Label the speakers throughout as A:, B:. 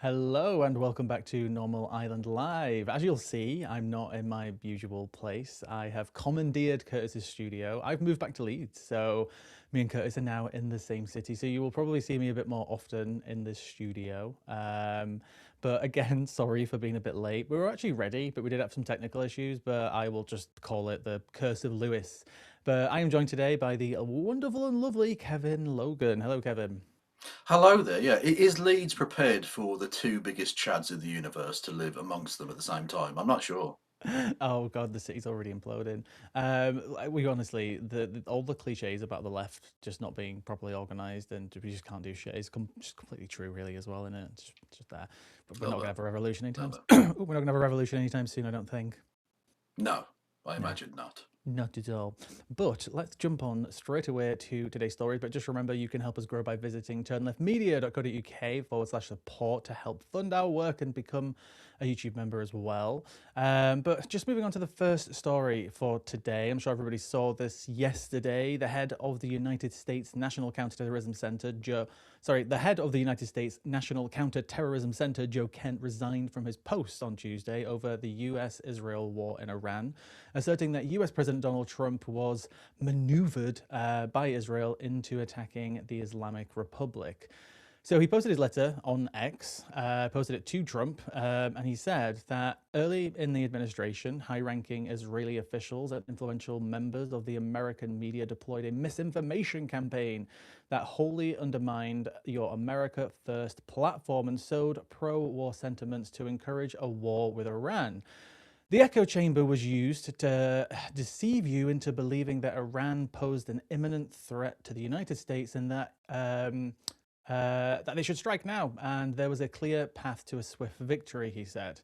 A: Hello and welcome back to Normal Island Live. As you'll see, I'm not in my usual place. I have commandeered Curtis's studio. I've moved back to Leeds, so me and Curtis are now in the same city. So you will probably see me a bit more often in this studio. But again, sorry for being a bit late. We were actually ready, but we did have some technical issues, but I will just call it the curse of Lewis. But I am joined today by the wonderful and lovely Kevin Logan. Hello, Kevin.
B: Hello there. Yeah, is Leeds prepared for the two biggest chads in the universe to live amongst them at the same time? I'm not sure.
A: Oh God, the city's already imploding. We honestly, all the cliches about the left just not being properly organised and we just can't do shit is just completely true, really, as well, isn't it? It's just there. But we're not
B: Oh
A: gonna
B: well,
A: have a revolution
B: oh
A: anytime.
B: well.
A: We're not gonna have a revolution anytime soon, I don't think.
B: No, I
A: No.
B: imagine not.
A: Not at all. But let's jump on straight away to today's story. But just remember, you can help us grow by visiting turnleftmedia.co.uk/support to help fund our work and become a YouTube member as well. But just moving on to the first story for today. I'm sure everybody saw this yesterday. The head of the United States National Counterterrorism Center, the head of the United States National Counterterrorism Center, Joe Kent, resigned from his post on Tuesday over the US-Israel war in Iran, asserting that US President Donald Trump was maneuvered by Israel into attacking the Islamic Republic. So he posted his letter on X, posted it to Trump, and he said that early in the administration, high-ranking Israeli officials and influential members of the American media deployed a misinformation campaign that wholly undermined your America First platform and sowed pro-war sentiments to encourage a war with Iran. The echo chamber was used to deceive you into believing that Iran posed an imminent threat to the United States and that they should strike now, and there was a clear path to a swift victory, he said.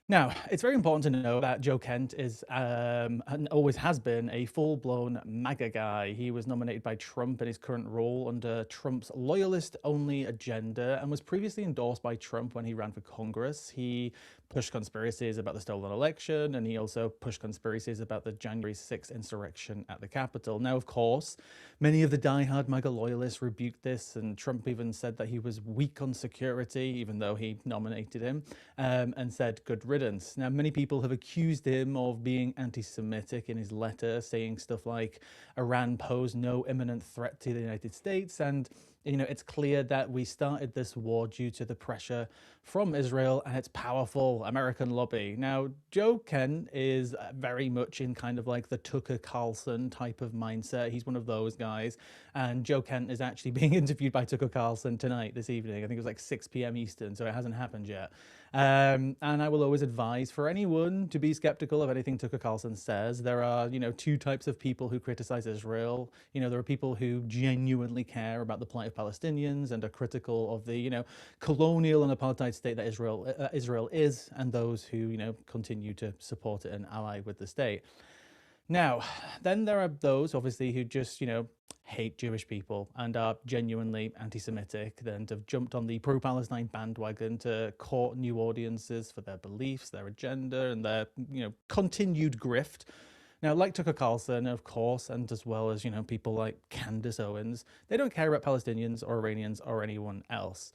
A: Now, it's very important to know that Joe Kent is and always has been a full-blown MAGA guy. He was nominated by Trump in his current role under Trump's loyalist-only agenda and was previously endorsed by Trump when he ran for Congress. He pushed conspiracies about the stolen election, and he also pushed conspiracies about the January 6th insurrection at the Capitol. Now, of course, many of the die-hard MAGA loyalists rebuked this, and Trump even said that he was weak on security, even though he nominated him, and said good riddance. Now, many people have accused him of being anti-Semitic in his letter, saying stuff like Iran posed no imminent threat to the United States, and it's clear that we started this war due to the pressure from Israel and its powerful American lobby. Now, Joe Kent is very much in kind of like the Tucker Carlson type of mindset. He's one of those guys. And Joe Kent is actually being interviewed by Tucker Carlson tonight, this evening. I think it was like 6 p.m. Eastern, so it hasn't happened yet. And I will always advise for anyone to be skeptical of anything Tucker Carlson says. There are, two types of people who criticize Israel. There are people who genuinely care about the plight of Palestinians and are critical of the, colonial and apartheid state that Israel is, and those who, continue to support it and ally with the state. Now, then there are those, obviously, who just, hate Jewish people and are genuinely anti-Semitic and have jumped on the pro-Palestine bandwagon to court new audiences for their beliefs, their agenda, and their, continued grift. Now, like Tucker Carlson, of course, and as well as, people like Candace Owens, they don't care about Palestinians or Iranians or anyone else.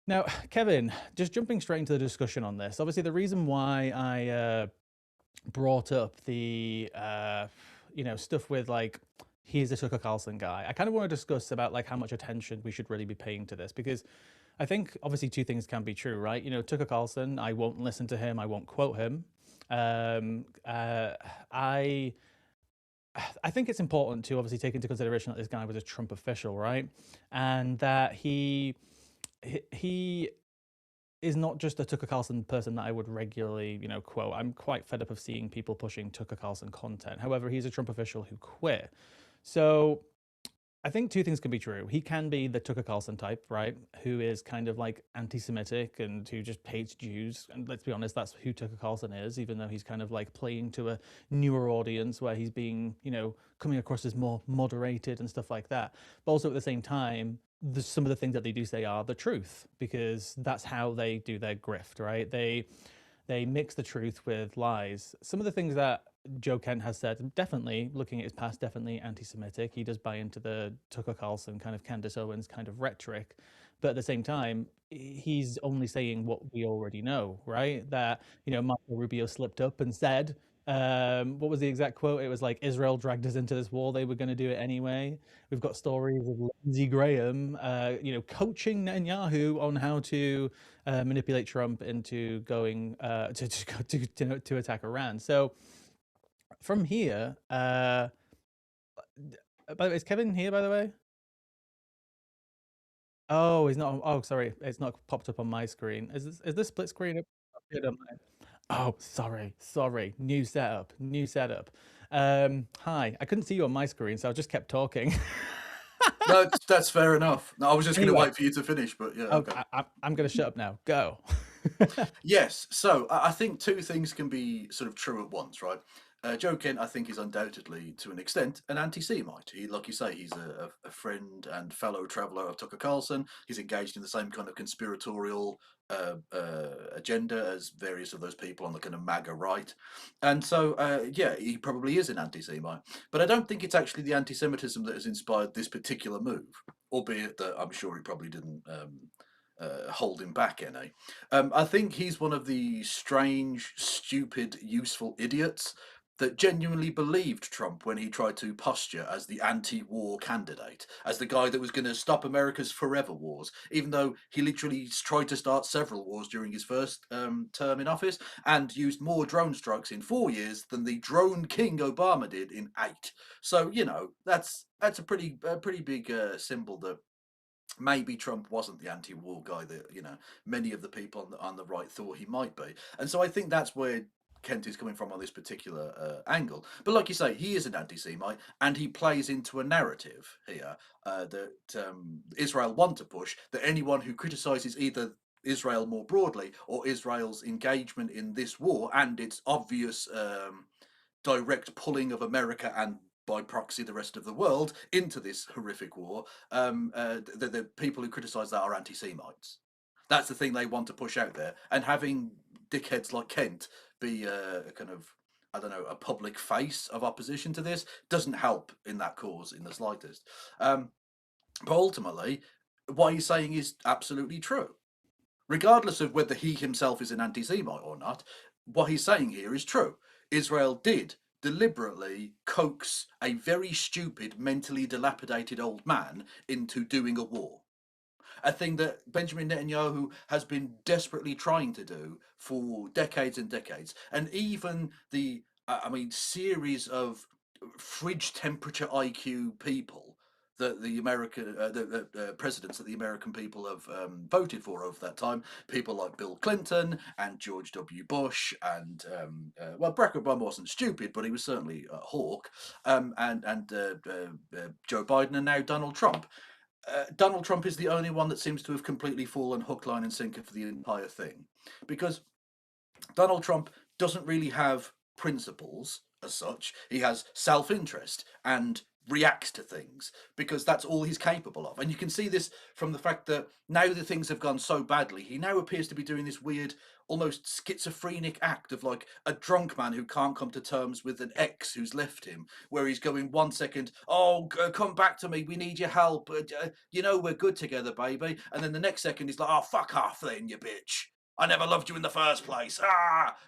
A: Now, Kevin, just jumping straight into the discussion on this, obviously the reason why I brought up the, stuff with like, he's a Tucker Carlson guy. I kind of want to discuss about like how much attention we should really be paying to this, because I think obviously two things can be true, right? Tucker Carlson, I won't listen to him, I won't quote him. I think it's important to obviously take into consideration that this guy was a Trump official, right? And that he is not just a Tucker Carlson person that I would regularly, quote. I'm quite fed up of seeing people pushing Tucker Carlson content. However, he's a Trump official who quit. So I think two things can be true. He can be the Tucker Carlson type, right? Who is kind of like anti-Semitic and who just hates Jews. And let's be honest, that's who Tucker Carlson is, even though he's kind of like playing to a newer audience where he's being, coming across as more moderated and stuff like that. But also at the same time, some of the things that they do say are the truth, because that's how they do their grift, right? They mix the truth with lies. Some of the things that Joe Kent has said, definitely, looking at his past, definitely anti-Semitic. He does buy into the Tucker Carlson kind of Candace Owens kind of rhetoric. but at the same time, he's only saying what we already know, right? That, Marco Rubio slipped up and said, what was the exact quote? It was like, Israel dragged us into this war, they were going to do it anyway. We've got stories of Lindsey Graham, coaching Netanyahu on how to manipulate Trump into going to attack Iran. So from here, by the way, is Kevin here, by the way? Oh, he's not. Oh, sorry, it's not popped up on my screen. Is this split screen appeared on mine? Oh, sorry. New setup. Hi. I couldn't see you on my screen, so I just kept talking.
B: No, that's fair enough. No, I was just going to
A: Anyway,
B: wait for you to finish, but yeah,
A: oh,
B: okay.
A: I'm going to shut up now. Go.
B: Yes, so I think two things can be sort of true at once, right? Joe Kent, I think, is undoubtedly, to an extent, an anti-Semite. Like you say, he's a friend and fellow traveller of Tucker Carlson. He's engaged in the same kind of conspiratorial agenda as various of those people on the kind of MAGA right. And so, yeah, he probably is an anti-Semite. But I don't think it's actually the anti-Semitism that has inspired this particular move, albeit that I'm sure he probably didn't hold him back any. I think he's one of the strange, stupid, useful idiots that genuinely believed Trump when he tried to posture as the anti-war candidate, as the guy that was going to stop America's forever wars, even though he literally tried to start several wars during his first term in office and used more drone strikes in 4 years than the drone king Obama did in 8. So that's a pretty big symbol that maybe Trump wasn't the anti-war guy that many of the people on the right thought he might be, and so I think that's where Kent is coming from on this particular angle. But like you say, he is an anti-Semite, and he plays into a narrative here that Israel want to push, that anyone who criticises either Israel more broadly or Israel's engagement in this war and its obvious direct pulling of America and by proxy the rest of the world into this horrific war, the people who criticise that are anti-Semites. That's the thing they want to push out there, and having dickheads like Kent be a kind of, I don't know, a public face of opposition to this doesn't help in that cause in the slightest. But ultimately, what he's saying is absolutely true. Regardless of whether he himself is an anti Semite or not, what he's saying here is true. Israel did deliberately coax a very stupid, mentally dilapidated old man into doing a war. A thing that Benjamin Netanyahu has been desperately trying to do for decades and decades. And even the, series of fridge temperature IQ people that the American the presidents that the American people have voted for over that time, people like Bill Clinton and George W. Bush and well, Barack Obama wasn't stupid, but he was certainly a hawk, and Joe Biden and now Donald Trump. Donald Trump is the only one that seems to have completely fallen hook, line, and sinker for the entire thing, because Donald Trump doesn't really have principles as such. He has self interest and reacts to things because that's all he's capable of. And you can see this from the fact that now that things have gone so badly, he now appears to be doing this weird, almost schizophrenic act of like a drunk man who can't come to terms with an ex who's left him, where he's going 1 second, oh, come back to me, we need your help, we're good together, baby. And then the next second he's like, oh, fuck off then, you bitch. I never loved you in the first place.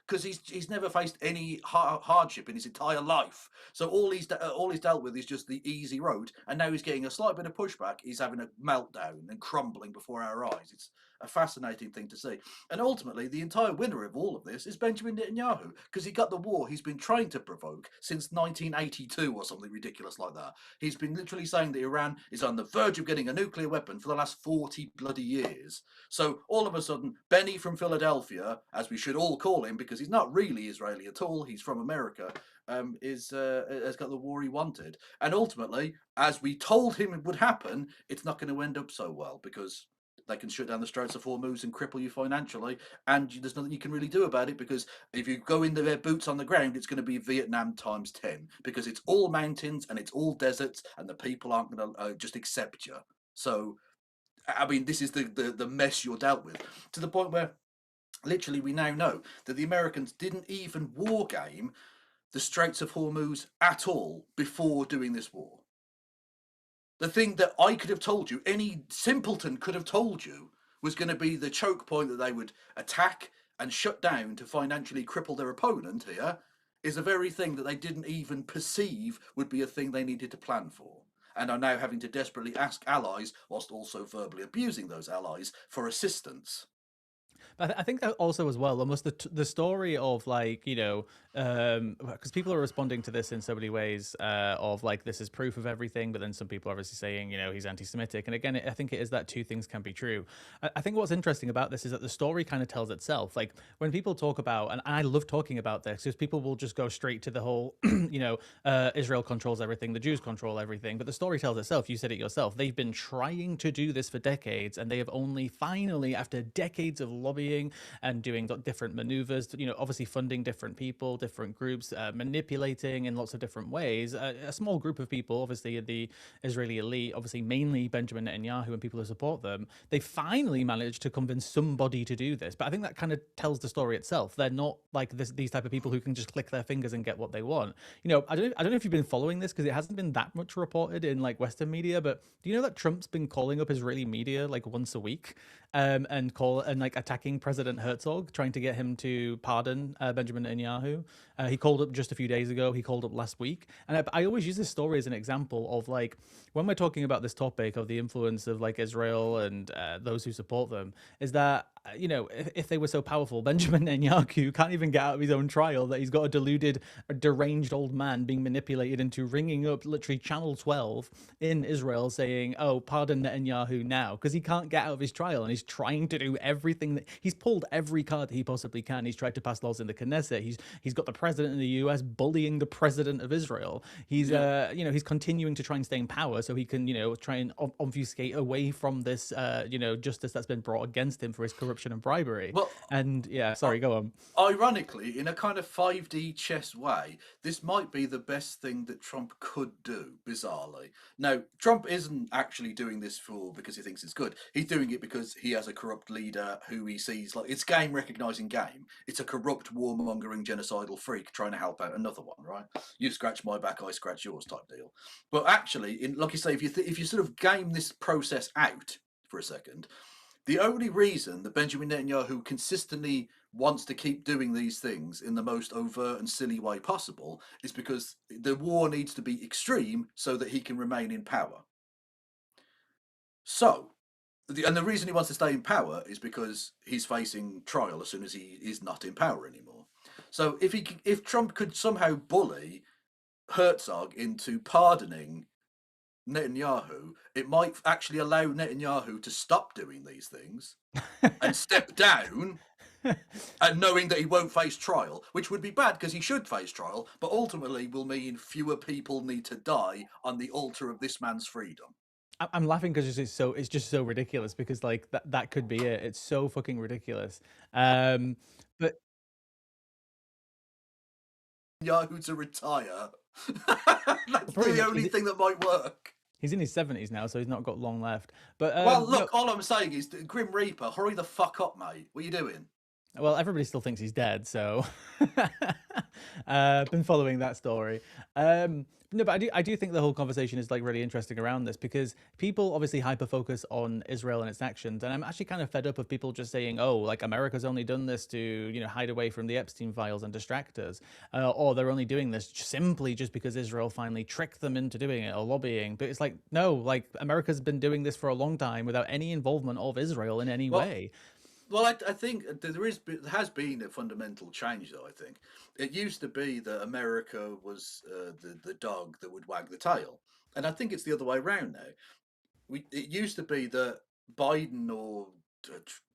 B: Because he's never faced any hardship in his entire life. So all he's dealt with is just the easy road, and now he's getting a slight bit of pushback. He's having a meltdown and crumbling before our eyes. It's a fascinating thing to see. And ultimately, the entire winner of all of this is Benjamin Netanyahu, because he got the war he's been trying to provoke since 1982 or something ridiculous like that. He's been literally saying that Iran is on the verge of getting a nuclear weapon for the last 40 bloody years. So all of a sudden, Benny from Philadelphia, as we should all call him, because he's not really Israeli at all, he's from America, has got the war he wanted. And ultimately, as we told him it would happen, it's not going to end up so well, because they can shut down the Straits of Hormuz and cripple you financially, and there's nothing you can really do about it, because if you go in their boots on the ground, it's going to be Vietnam times 10, because it's all mountains and it's all deserts, and the people aren't going to just accept you. So this is the mess you're dealt with, to the point where literally we now know that the Americans didn't even war game the Straits of Hormuz at all before doing this war. The thing that I could have told you, any simpleton could have told you, was going to be the choke point that they would attack and shut down to financially cripple their opponent here, is the very thing that they didn't even perceive would be a thing they needed to plan for. And are now having to desperately ask allies, whilst also verbally abusing those allies, for assistance.
A: But I think that also as well, almost the story of like, you know, because people are responding to this in so many ways, of like this is proof of everything, but then some people are obviously saying, you know, he's anti-Semitic, and again, I think it is that two things can be true. I think what's interesting about this is that the story kind of tells itself. Like when people talk about, and I love talking about this, because people will just go straight to the whole, you know, Israel controls everything, the Jews control everything, but the story tells itself. You said it yourself. They've been trying to do this for decades, and they have only finally, after decades of lobbying and doing different maneuvers, you know, obviously funding different people, different groups, manipulating in lots of different ways. A small group of people, obviously the Israeli elite, obviously mainly Benjamin Netanyahu and people who support them, they finally managed to convince somebody to do this. But I think that kind of tells the story itself. They're not like these type of people who can just click their fingers and get what they want. You know, I don't know if you've been following this because it hasn't been that much reported in like Western media, but do you know that Trump's been calling up Israeli media like once a week, and like attacking President Herzog, trying to get him to pardon Benjamin Netanyahu. He called up just a few days ago. He called up last week. And I always use this story as an example of like, when we're talking about this topic of the influence of like Israel and those who support them, is that, you know, if they were so powerful, Benjamin Netanyahu can't even get out of his own trial, that he's got a deluded, deranged old man being manipulated into ringing up literally Channel 12 in Israel saying, oh, pardon Netanyahu now, because he can't get out of his trial, and he's trying to do everything that he's pulled every card that he possibly can. He's tried to pass laws in the Knesset. He's got the president in the US bullying the president of Israel. He's you know, he's continuing to try and stay in power so he can, you know, try and obfuscate away from this you know, justice that's been brought against him for his corruption and bribery.
B: Well,
A: And yeah, sorry, go on.
B: ironically, in a kind of 5D chess way, this might be the best thing that Trump could do, bizarrely. Now, Trump isn't actually doing this for because he thinks it's good. He's doing it because he has a corrupt leader who he sees like it's game recognizing game. It's a corrupt, warmongering, genocidal freak trying to help out another one, right? You scratch my back, I scratch yours type deal. But actually, in like you say, if you sort of game this process out for a second, the only reason that Benjamin Netanyahu consistently wants to keep doing these things in the most overt and silly way possible is because the war needs to be extreme so that he can remain in power. So, and the reason he wants to stay in power is because he's facing trial as soon as he is not in power anymore. So, if Trump could somehow bully Herzog into pardoning Netanyahu, it might actually allow Netanyahu to stop doing these things and step down, and knowing that he won't face trial, which would be bad because he should face trial, but ultimately will mean fewer people need to die on the altar of this man's freedom.
A: I'm laughing because it's just so ridiculous, because like that could be it. It's so fucking ridiculous. But
B: Yahoo to retire. That's
A: probably
B: the only thing that might work.
A: he's in his 70s now, so he's not got long left. But
B: Well,
A: no,
B: look, all I'm saying is, Grim Reaper, hurry the fuck up, mate. What are you doing?
A: well, everybody still thinks he's dead, so been following that story. No, but I do think the whole conversation is like really interesting around this, because people obviously hyper focus on Israel and its actions, and I'm actually kind of fed up of people just saying, "Oh, like America's only done this to, you know, hide away from the Epstein files and distract us," or they're only doing this simply just because Israel finally tricked them into doing it or lobbying. But it's like, no, like America's been doing this for a long time without any involvement of Israel in any way.
B: Well, I think there has been a fundamental change, though. I think it used to be that America was the dog that would wag the tail, and I think it's the other way around now. It used to be that Biden or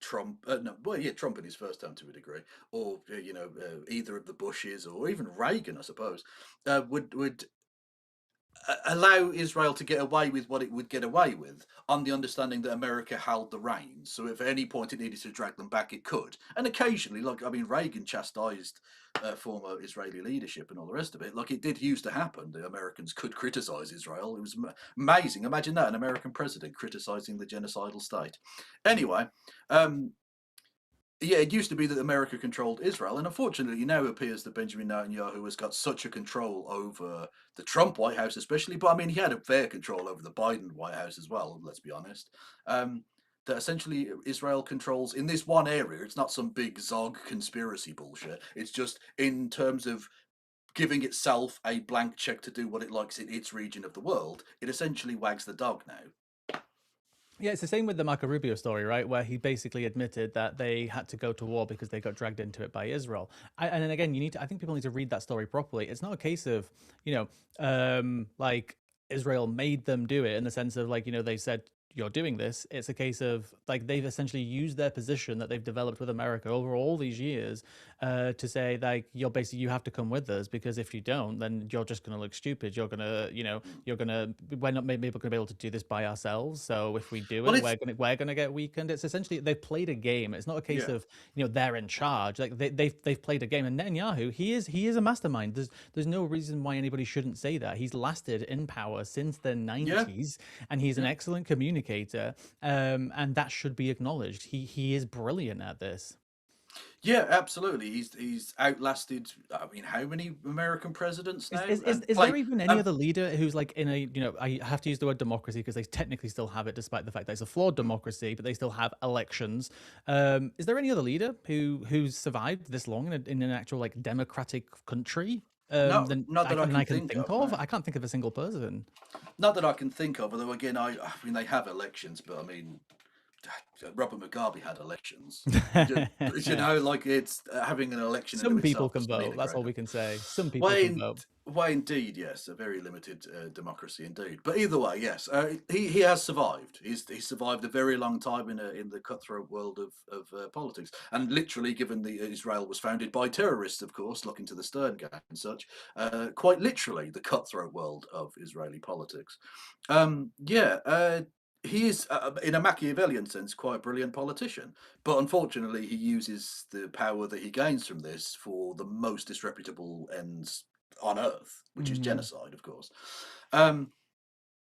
B: Trump, no, well, yeah, Trump in his first term to a degree, or either of the Bushes or even Reagan, I suppose, would allow Israel to get away with what it would get away with, on the understanding that America held the reins. So if at any point it needed to drag them back, it could. And occasionally, like, I mean, Reagan chastised former Israeli leadership and all the rest of it. Like, it did used to happen. The Americans could criticize Israel. It was amazing. Imagine that, an American president criticizing the genocidal state. Anyway, Yeah, it used to be that America controlled Israel, and unfortunately now it appears that Benjamin Netanyahu has got such a control over the Trump White House, especially. But I mean, he had a fair control over the Biden White House as well. Let's be honest. That essentially Israel controls in this one area. It's not some big Zog conspiracy bullshit. It's just in terms of giving itself a blank check to do what it likes in its region of the world. It essentially wags the dog now.
A: Yeah, it's the same with the Marco Rubio story, right? Where he basically admitted that they had to go to war because they got dragged into it by Israel. And then again, I think people need to read that story properly. It's not a case of, like Israel made them do it in the sense of like, they said, you're doing this. It's a case of like they've essentially used their position that they've developed with America over all these years to say like you have to come with us because if you don't, then you're just going to look stupid. You're gonna,
B: Mm.
A: we're not maybe going to be able to do this by ourselves. So if we do
B: Well,
A: it,
B: it's
A: we're gonna get weakened. It's essentially they've played a game. It's not a case
B: yeah,
A: of they're in charge. Like they've played a game. And Netanyahu, he is a mastermind. There's no reason why anybody shouldn't say that. He's lasted in power since the
B: yeah,
A: 90s, and he's an
B: yeah.
A: excellent communicator. And that should be acknowledged. He is brilliant at this.
B: Yeah, absolutely. He's outlasted. I mean, how many American presidents
A: Is,
B: now?
A: is, is,
B: And
A: is there
B: play.
A: even any
B: Um,
A: other leader who's like in a, I have to use the word democracy because they technically still have it, despite the fact that it's a flawed
B: mm,
A: democracy, but they still have elections. Is there any other leader who's survived this long in an actual like democratic country?
B: no,
A: Then
B: not
A: I
B: that I
A: can I
B: can
A: can
B: think
A: think
B: of.
A: of.
B: No,
A: I can't think of a single person.
B: not that I can think of. Although again, I mean, they have elections, but I mean, Robert Mugabe had elections. Like it's having an election into
A: Some people
B: itself
A: can
B: doesn't mean
A: vote.
B: a
A: That's
B: great
A: all
B: deal.
A: we can say. Some people
B: Why,
A: can
B: in,
A: vote.
B: why indeed, yes, a very limited democracy indeed. But either way, yes, he has survived. He's survived a very long time in the cutthroat world of politics, and literally, given the Israel was founded by terrorists, of course, looking to the Stern Gap and such, quite literally the cutthroat world of Israeli politics. Yeah. He is, in a Machiavellian sense, quite a brilliant politician. But unfortunately, he uses the power that he gains from this for the most disreputable ends on earth, which is
A: Mhm.
B: genocide, of course. Um,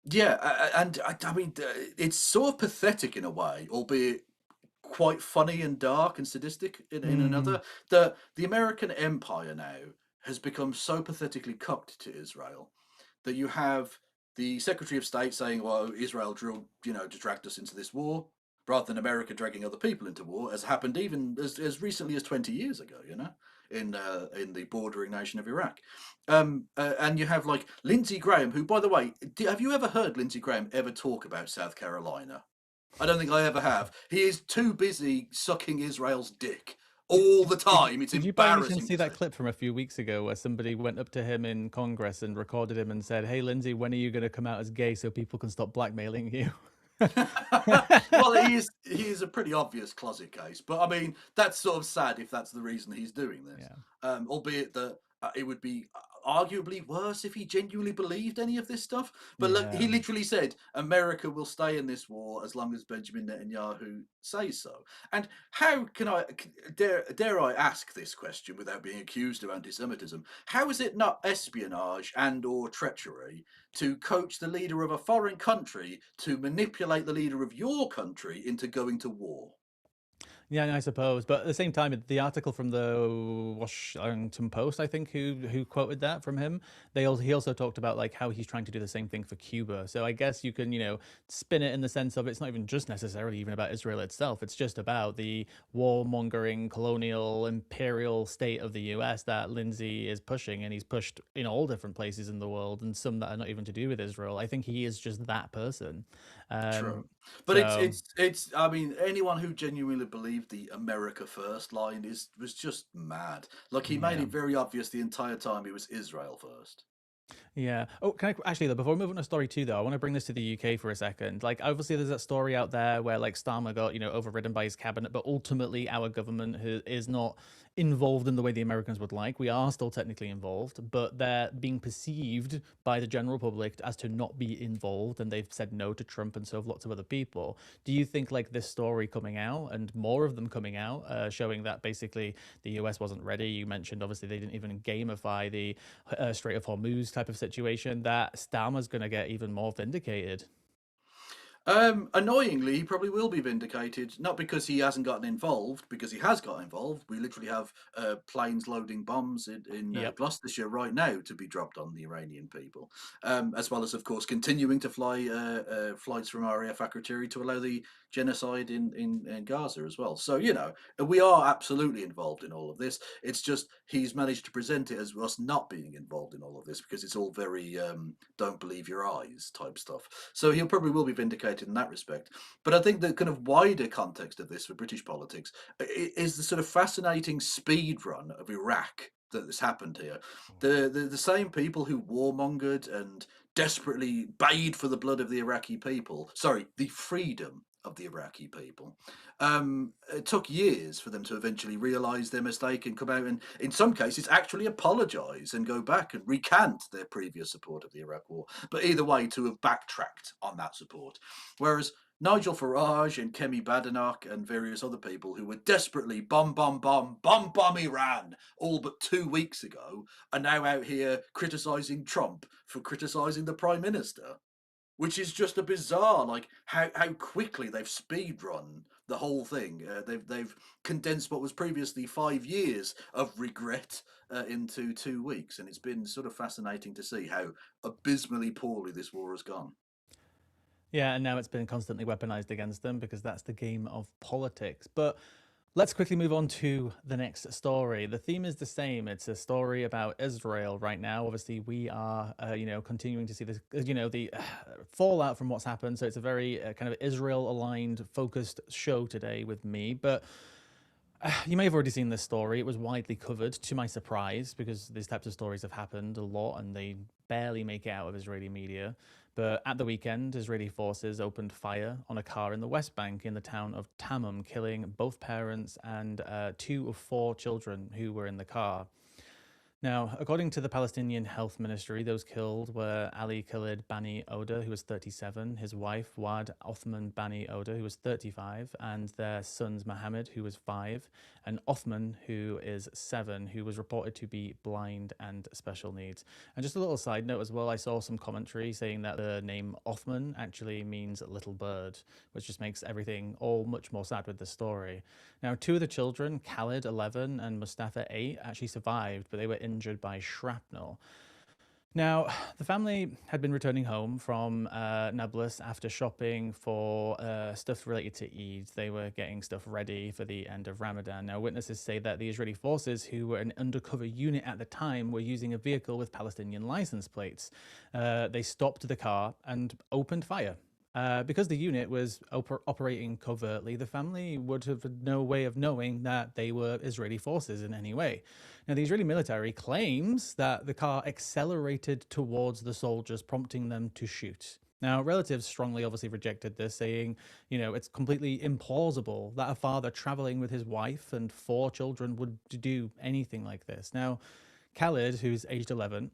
B: yeah, and I mean, it's sort of pathetic in a way, albeit quite funny and dark and sadistic in
A: Mhm.
B: another. The American empire now has become so pathetically cocked to Israel that you have the Secretary of State saying, "Well, Israel dragged us into this war," rather than America dragging other people into war, as happened even as recently as 20 years ago. In the bordering nation of Iraq. And you have like Lindsey Graham, who, by the way, have you ever heard Lindsey Graham ever talk about South Carolina? I don't think I ever have. He is too busy sucking Israel's dick
A: Did,
B: all
A: did,
B: the
A: did,
B: time. It's
A: did you by any chance
B: embarrassing
A: see
B: to
A: that
B: see.
A: clip from a few weeks ago where somebody went up to him in Congress and recorded him and said, "Hey, Lindsay, when are you going to come out as gay so people can stop blackmailing you?"
B: Well, he is a pretty obvious closet case, but I mean that's sort of sad if that's the reason he's doing this.
A: Yeah.
B: Albeit that it would be arguably worse if he genuinely believed any of this stuff. But look,
A: Yeah.
B: he literally said America will stay in this war as long as Benjamin Netanyahu says so. And how can dare I ask this question without being accused of anti-Semitism? How is it not espionage and or treachery to coach the leader of a foreign country to manipulate the leader of your country into going to war?
A: Yeah, I suppose. But at the same time, the article from the Washington Post, I think, who quoted that from him, he also talked about like how he's trying to do the same thing for Cuba. So I guess you can, spin it in the sense of it's not even just necessarily even about Israel itself. It's just about the warmongering, colonial, imperial state of the US that Lindsay is pushing, and he's pushed in all different places in the world, and some that are not even to do with Israel. I think he is just that person.
B: True.
A: Um,
B: But it's
A: so
B: it's it's I mean, anyone who genuinely believed the America first line is was just mad. Like he made
A: yeah.
B: it very obvious the entire time it was Israel first.
A: Yeah. Oh, can I actually though? Before we move on to story two, though, I want to bring this to the UK for a second. Like, obviously, there's that story out there where like Starmer got overridden by his cabinet, but ultimately, our government is not involved in the way the Americans would like. We are still technically involved, but they're being perceived by the general public as to not be involved, and they've said no to Trump and so have lots of other people. Do you think like this story coming out and more of them coming out, showing that basically the US wasn't ready? You mentioned obviously they didn't even gamify the Strait of Hormuz type of situation, that Starmer's going to get even more vindicated.
B: Annoyingly, he probably will be vindicated, not because he hasn't gotten involved, because he has got involved. We literally have planes loading bombs in
A: Yep.
B: Gloucestershire right now to be dropped on the Iranian people, as well as, of course, continuing to fly flights from RAF Akrotiri to allow the genocide in Gaza as well. So, we are absolutely involved in all of this. It's just he's managed to present it as us not being involved in all of this because it's all very don't believe your eyes type stuff. So he'll probably will be vindicated in that respect. But I think the kind of wider context of this for British politics is the sort of fascinating speed run of Iraq that has happened here. The same people who warmongered and desperately bayed for the blood of the Iraqi people, sorry, the freedom of the Iraqi people. It took years for them to eventually realise their mistake and come out and, in some cases, actually apologise and go back and recant their previous support of the Iraq War. But either way, to have backtracked on that support. Whereas Nigel Farage and Kemi Badenoch and various other people who were desperately bomb Iran all but 2 weeks ago are now out here criticising Trump for criticising the Prime Minister, which is just a bizarre, like how quickly they've speed run the whole thing. They've condensed what was previously 5 years of regret into 2 weeks, and it's been sort of fascinating to see how abysmally poorly this war has gone.
A: Yeah, and now it's been constantly weaponized against them because that's the game of politics. But let's quickly move on to the next story. The theme is the same. It's a story about Israel right now. Obviously, we are, continuing to see this, the fallout from what's happened. So it's a very kind of Israel-aligned, focused show today with me. But you may have already seen this story. It was widely covered, to my surprise, because these types of stories have happened a lot and they barely make it out of Israeli media. But at the weekend, Israeli forces opened fire on a car in the West Bank in the town of Tamum, killing both parents and 2 of 4 children who were in the car. Now, according to the Palestinian Health Ministry, those killed were Ali Khalid Bani Oda, who was 37, his wife Wad Othman Bani Oda, who was 35, and their sons Mohammed, who was 5, and Othman, who is 7, who was reported to be blind and special needs. And just a little side note as well, I saw some commentary saying that the name Othman actually means little bird, which just makes everything all much more sad with the story. Now, 2 of the children, Khalid, 11, and Mustafa, 8, actually survived, but they were injured by shrapnel. Now, the family had been returning home from Nablus after shopping for stuff related to Eid. They were getting stuff ready for the end of Ramadan. Now, witnesses say that the Israeli forces, who were an undercover unit at the time, were using a vehicle with Palestinian license plates. They stopped the car and opened fire. Because the unit was operating covertly, the family would have no way of knowing that they were Israeli forces in any way. Now, the Israeli military claims that the car accelerated towards the soldiers, prompting them to shoot. Now, relatives strongly obviously rejected this, saying, it's completely implausible that a father traveling with his wife and 4 children would do anything like this. Now, Khalid, who's aged 11,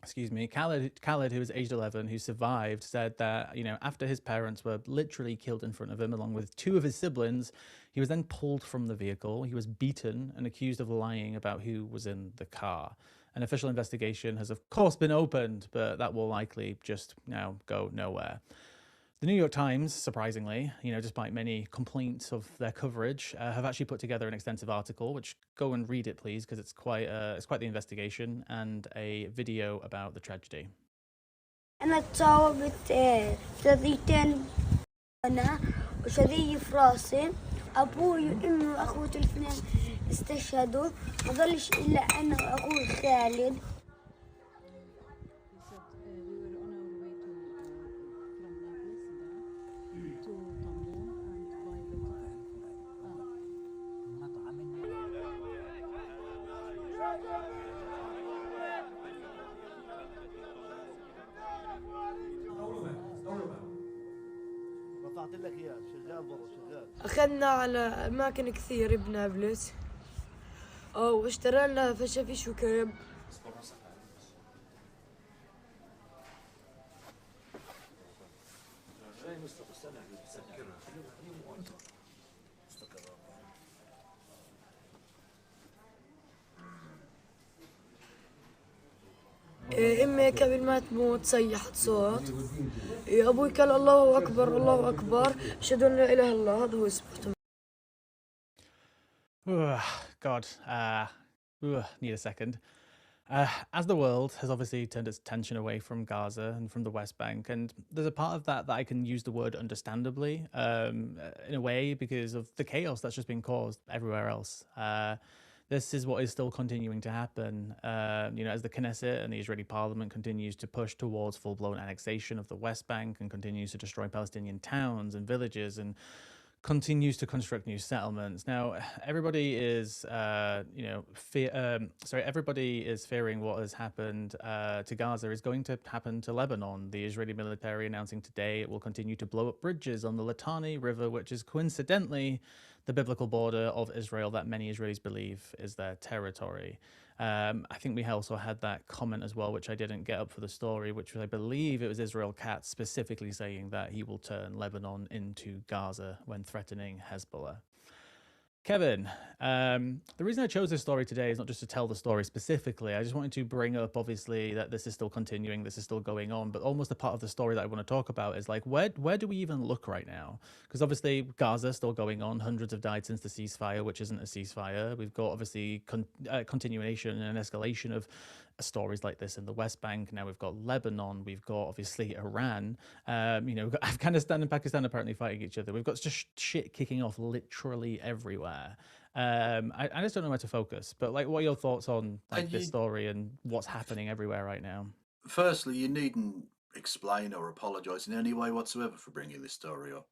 A: excuse me, Khalid, who was aged 11, who survived, said that, after his parents were literally killed in front of him, along with 2 of his siblings, he was then pulled from the vehicle. He was beaten and accused of lying about who was in the car. An official investigation has, of course, been opened, but that will likely just now go nowhere. The New York Times, surprisingly, despite many complaints of their coverage, have actually put together an extensive article, which go and read it, please, because it's quite the investigation and a video about the tragedy.
C: أنا تصاوبت شظيتين أنا وشظي في راسي أبوي وأمي وأخوتي الاثنين استشهدوا ما ظلش إلا أنا وأخوي خالد. أخذنا على أماكن كثير بنابلس واشترينا فشافيش وكرب. إمي قبل ما تموت صيحت صوت أبوي قال الله أكبر الله أكبر أشهد أن لا إله إلا الله. هذا هو اسمه.
A: God, need a second. As the world has obviously turned its attention away from Gaza and from the West Bank, and there's a part of that I can use the word understandably, in a way, because of the chaos that's just been caused everywhere else. This is what is still continuing to happen. As the Knesset and the Israeli parliament continues to push towards full-blown annexation of the West Bank and continues to destroy Palestinian towns and villages and continues to construct new settlements. Now, everybody is, everybody is fearing what has happened to Gaza is going to happen to Lebanon. The Israeli military announcing today it will continue to blow up bridges on the Litani River, which is coincidentally the biblical border of Israel that many Israelis believe is their territory. I think we also had that comment as well, which I didn't get up for the story, which was, I believe it was Israel Katz specifically saying that he will turn Lebanon into Gaza when threatening Hezbollah. Kevin, the reason I chose this story today is not just to tell the story specifically. I just wanted to bring up, obviously, that this is still continuing, this is still going on, but almost a part of the story that I want to talk about is like, where do we even look right now? Because obviously Gaza is still going on. Hundreds have died since the ceasefire, which isn't a ceasefire. We've got obviously continuation and escalation of stories like this in the West Bank. Now we've got Lebanon, we've got obviously Iran, we've got Afghanistan and Pakistan apparently fighting each other. We've got just shit kicking off literally everywhere. I just don't know where to focus, but like, what are your thoughts on this story and what's happening everywhere right now?
B: Firstly, you needn't explain or apologise in any way whatsoever for bringing this story up.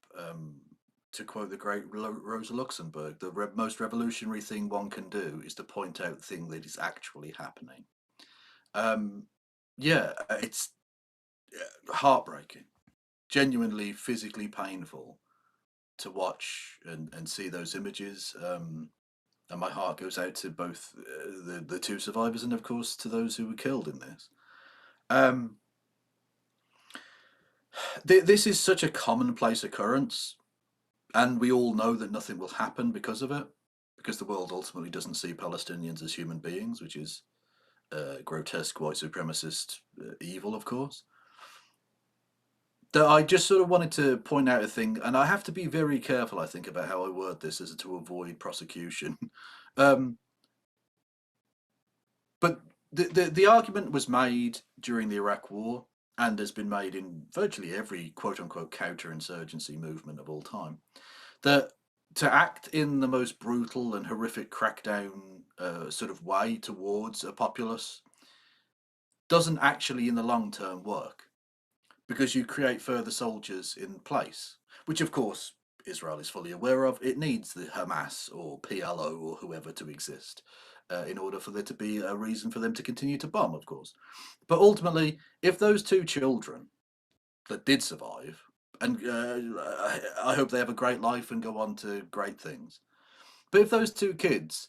B: To quote the great Rosa Luxemburg, the most revolutionary thing one can do is to point out the thing that is actually happening. It's heartbreaking, genuinely physically painful to watch and see those images. And my heart goes out to both the two survivors and, of course, to those who were killed in this. This is such a commonplace occurrence, and we all know that nothing will happen because of it, because the world ultimately doesn't see Palestinians as human beings, which is grotesque white supremacist evil, of course. That I just sort of wanted to point out a thing, and I have to be very careful, I think, about how I word this as to avoid prosecution. But the argument was made during the Iraq War and has been made in virtually every quote-unquote counterinsurgency movement of all time, that to act in the most brutal and horrific crackdown sort of way towards a populace doesn't actually in the long term work, because you create further soldiers in place, which of course Israel is fully aware of. It needs the Hamas or PLO or whoever to exist in order for there to be a reason for them to continue to bomb, of course. But ultimately, if those two children that did survive, and I hope they have a great life and go on to great things, but if those two kids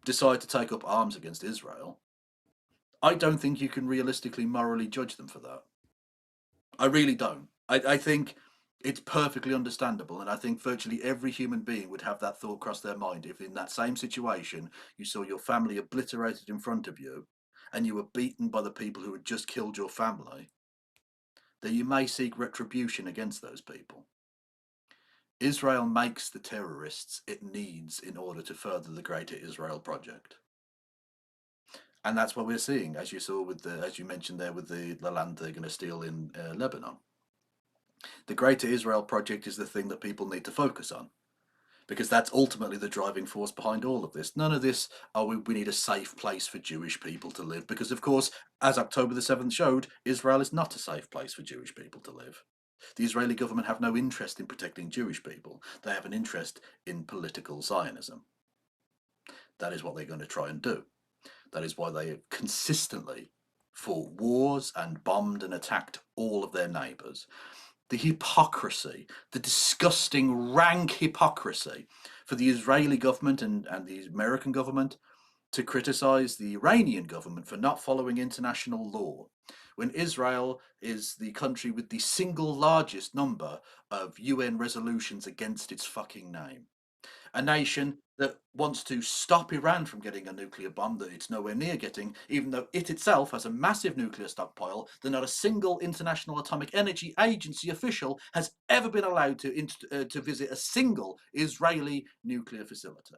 B: decide to take up arms against Israel, I don't think you can realistically morally judge them for that. I really don't. I think it's perfectly understandable, and I think virtually every human being would have that thought cross their mind if in that same situation you saw your family obliterated in front of you and you were beaten by the people who had just killed your family, that you may seek retribution against those people. Israel makes the terrorists it needs in order to further the Greater Israel project. And that's what we're seeing, as you saw with as you mentioned there, with the land they're going to steal in Lebanon. The Greater Israel project is the thing that people need to focus on, because that's ultimately the driving force behind all of this. None of this, we need a safe place for Jewish people to live, because of course, as October the 7th showed, Israel is not a safe place for Jewish people to live. The Israeli government have no interest in protecting Jewish people. They have an interest in political Zionism. That is what they're going to try and do. That is why they have consistently fought wars and bombed and attacked all of their neighbours. The hypocrisy, the disgusting, rank hypocrisy for the Israeli government and the American government to criticise the Iranian government for not following international law, when Israel is the country with the single largest number of UN resolutions against its fucking name. A nation that wants to stop Iran from getting a nuclear bomb that it's nowhere near getting, even though it itself has a massive nuclear stockpile that not a single International Atomic Energy Agency official has ever been allowed to visit a single Israeli nuclear facility.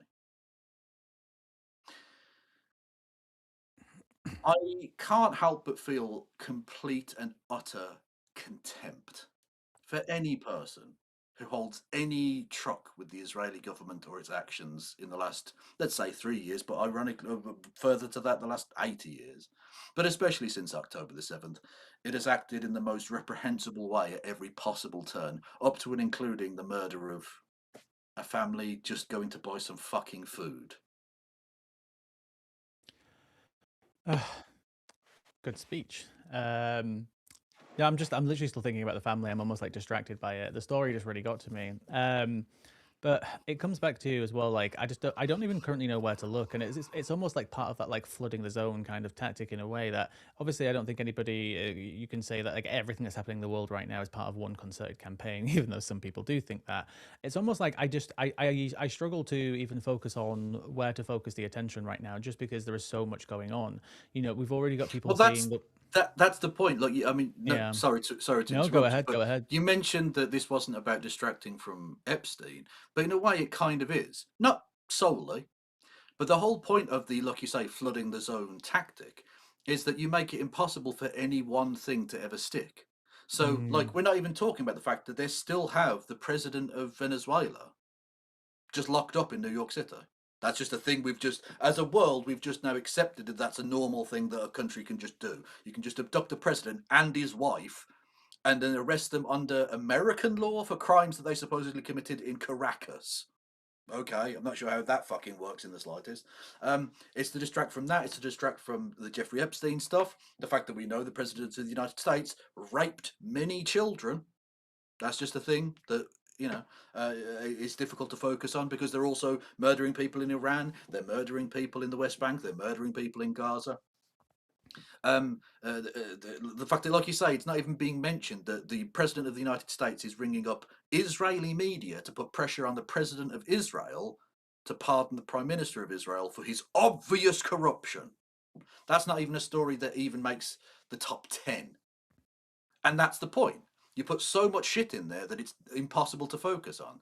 B: I can't help but feel complete and utter contempt for any person who holds any truck with the Israeli government or its actions in the last, let's say, 3 years, but ironically, further to that, the last 80 years. But especially since October the 7th, it has acted in the most reprehensible way at every possible turn, up to and including the murder of a family just going to buy some fucking food.
A: Good speech. Yeah, I'm literally still thinking about the family. I'm almost like distracted by it. The story just really got to me. But it comes back to as well, like I don't even currently know where to look, and it's almost like part of that like flooding the zone kind of tactic in a way that obviously I don't think anybody you can say that like everything that's happening in the world right now is part of one concerted campaign, even though some people do think that. It's almost like I struggle to even focus on where to focus the attention right now, just because there is so much going on. You know, we've already got people
B: Well,
A: saying that.
B: that's the point. Like, I mean, no,
A: Yeah.
B: sorry to
A: No, go
B: interrupt you,
A: ahead.
B: but
A: Go ahead.
B: you mentioned that this wasn't about distracting from Epstein, but in a way, it kind of is. Not solely, but the whole point of the, like you say, flooding the zone tactic is that you make it impossible for any one thing to ever stick. So,
A: Mm.
B: like, we're not even talking about the fact that they still have the president of Venezuela just locked up in New York City. That's just a thing we've just, as a world, we've just now accepted that that's a normal thing that a country can just do. You can just abduct the president and his wife and then arrest them under American law for crimes that they supposedly committed in Caracas. Okay, I'm not sure how that fucking works in the slightest. It's to distract from that. It's to distract from the Jeffrey Epstein stuff. The fact that we know the president of the United States raped many children. That's just a thing that it's difficult to focus on because they're also murdering people in Iran. They're murdering people in the West Bank. They're murdering people in Gaza. The fact that, like you say, it's not even being mentioned that the president of the United States is ringing up Israeli media to put pressure on the president of Israel to pardon the prime minister of Israel for his obvious corruption. That's not even a story that even makes the top 10. And that's the point. You put so much shit in there that it's impossible to focus on.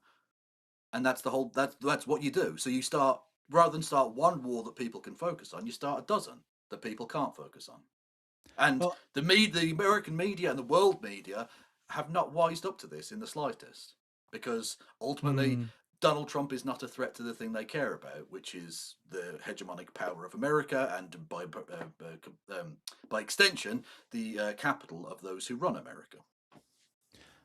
B: And that's the whole that's what you do. So you start, rather than start one war that people can focus on, you start a dozen that people can't focus on. And
A: Well,
B: the American media and the world media have not wised up to this in the slightest, because ultimately
A: mm.
B: Donald Trump is not a threat to the thing they care about, which is the hegemonic power of America and by extension the capital of those who run America.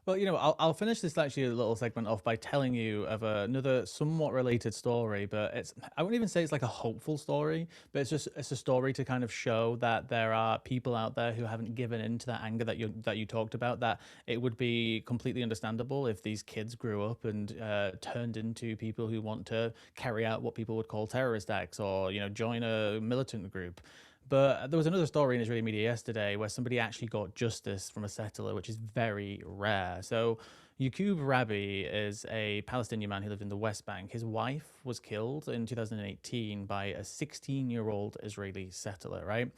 A: Well, you know, I'll finish this actually a little segment off by telling you of another somewhat related story, but I wouldn't even say it's like a hopeful story, but it's a story to kind of show that there are people out there who haven't given in to that anger that you talked about, that it would be completely understandable if these kids grew up and turned into people who want to carry out what people would call terrorist acts, or, you know, join a militant group. But there was another story in Israeli media yesterday where somebody actually got justice from a settler, which is very rare. So Yaqub Rabi is a Palestinian man who lived in the West Bank. His wife was killed in 2018 by a 16-year-old Israeli settler, right?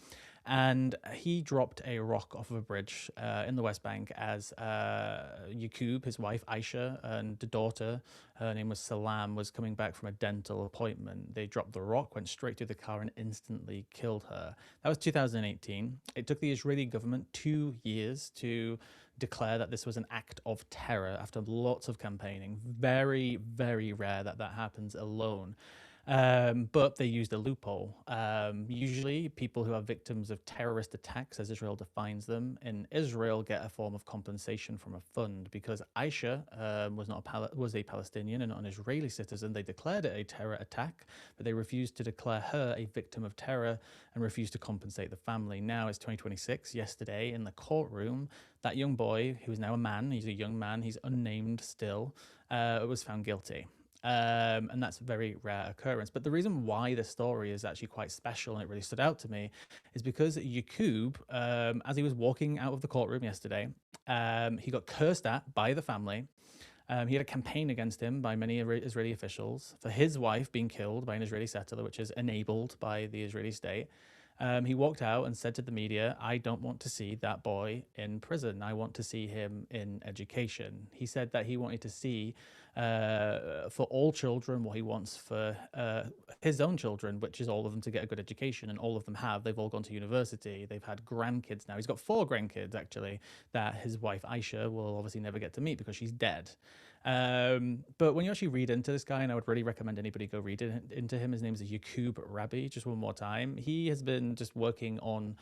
A: And he dropped a rock off of a bridge in the West Bank as Yaqub, his wife Aisha, and the daughter, her name was Salam, was coming back from a dental appointment. They dropped the rock, went straight through the car, and instantly killed her. That was 2018. It took the Israeli government 2 years to declare that this was an act of terror after lots of campaigning. Very, very rare that that happens alone. But they used a loophole. Usually, people who are victims of terrorist attacks, as Israel defines them, in Israel get a form of compensation from a fund. Because Aisha was a Palestinian and not an Israeli citizen, they declared it a terror attack, but they refused to declare her a victim of terror and refused to compensate the family. Now it's 2026. Yesterday, in the courtroom, that young boy, who is now a man, he's a young man, he's unnamed still, was found guilty. And that's a very rare occurrence. But the reason why this story is actually quite special and it really stood out to me is because Yaqub, as he was walking out of the courtroom yesterday, he got cursed at by the family. He had a campaign against him by many Israeli officials for his wife being killed by an Israeli settler, which is enabled by the Israeli state. He walked out and said to the media, I don't want to see that boy in prison. I want to see him in education. He said that he wanted to see for all children what he wants for his own children, which is all of them to get a good education, and all of them have. They've all gone to university. They've had grandkids now. He's got 4 grandkids, actually, that his wife, Aisha, will obviously never get to meet because she's dead. But when you actually read into this guy, and I would really recommend anybody go read into him, his name is Yakub Rabbi, just one more time. He has been just working on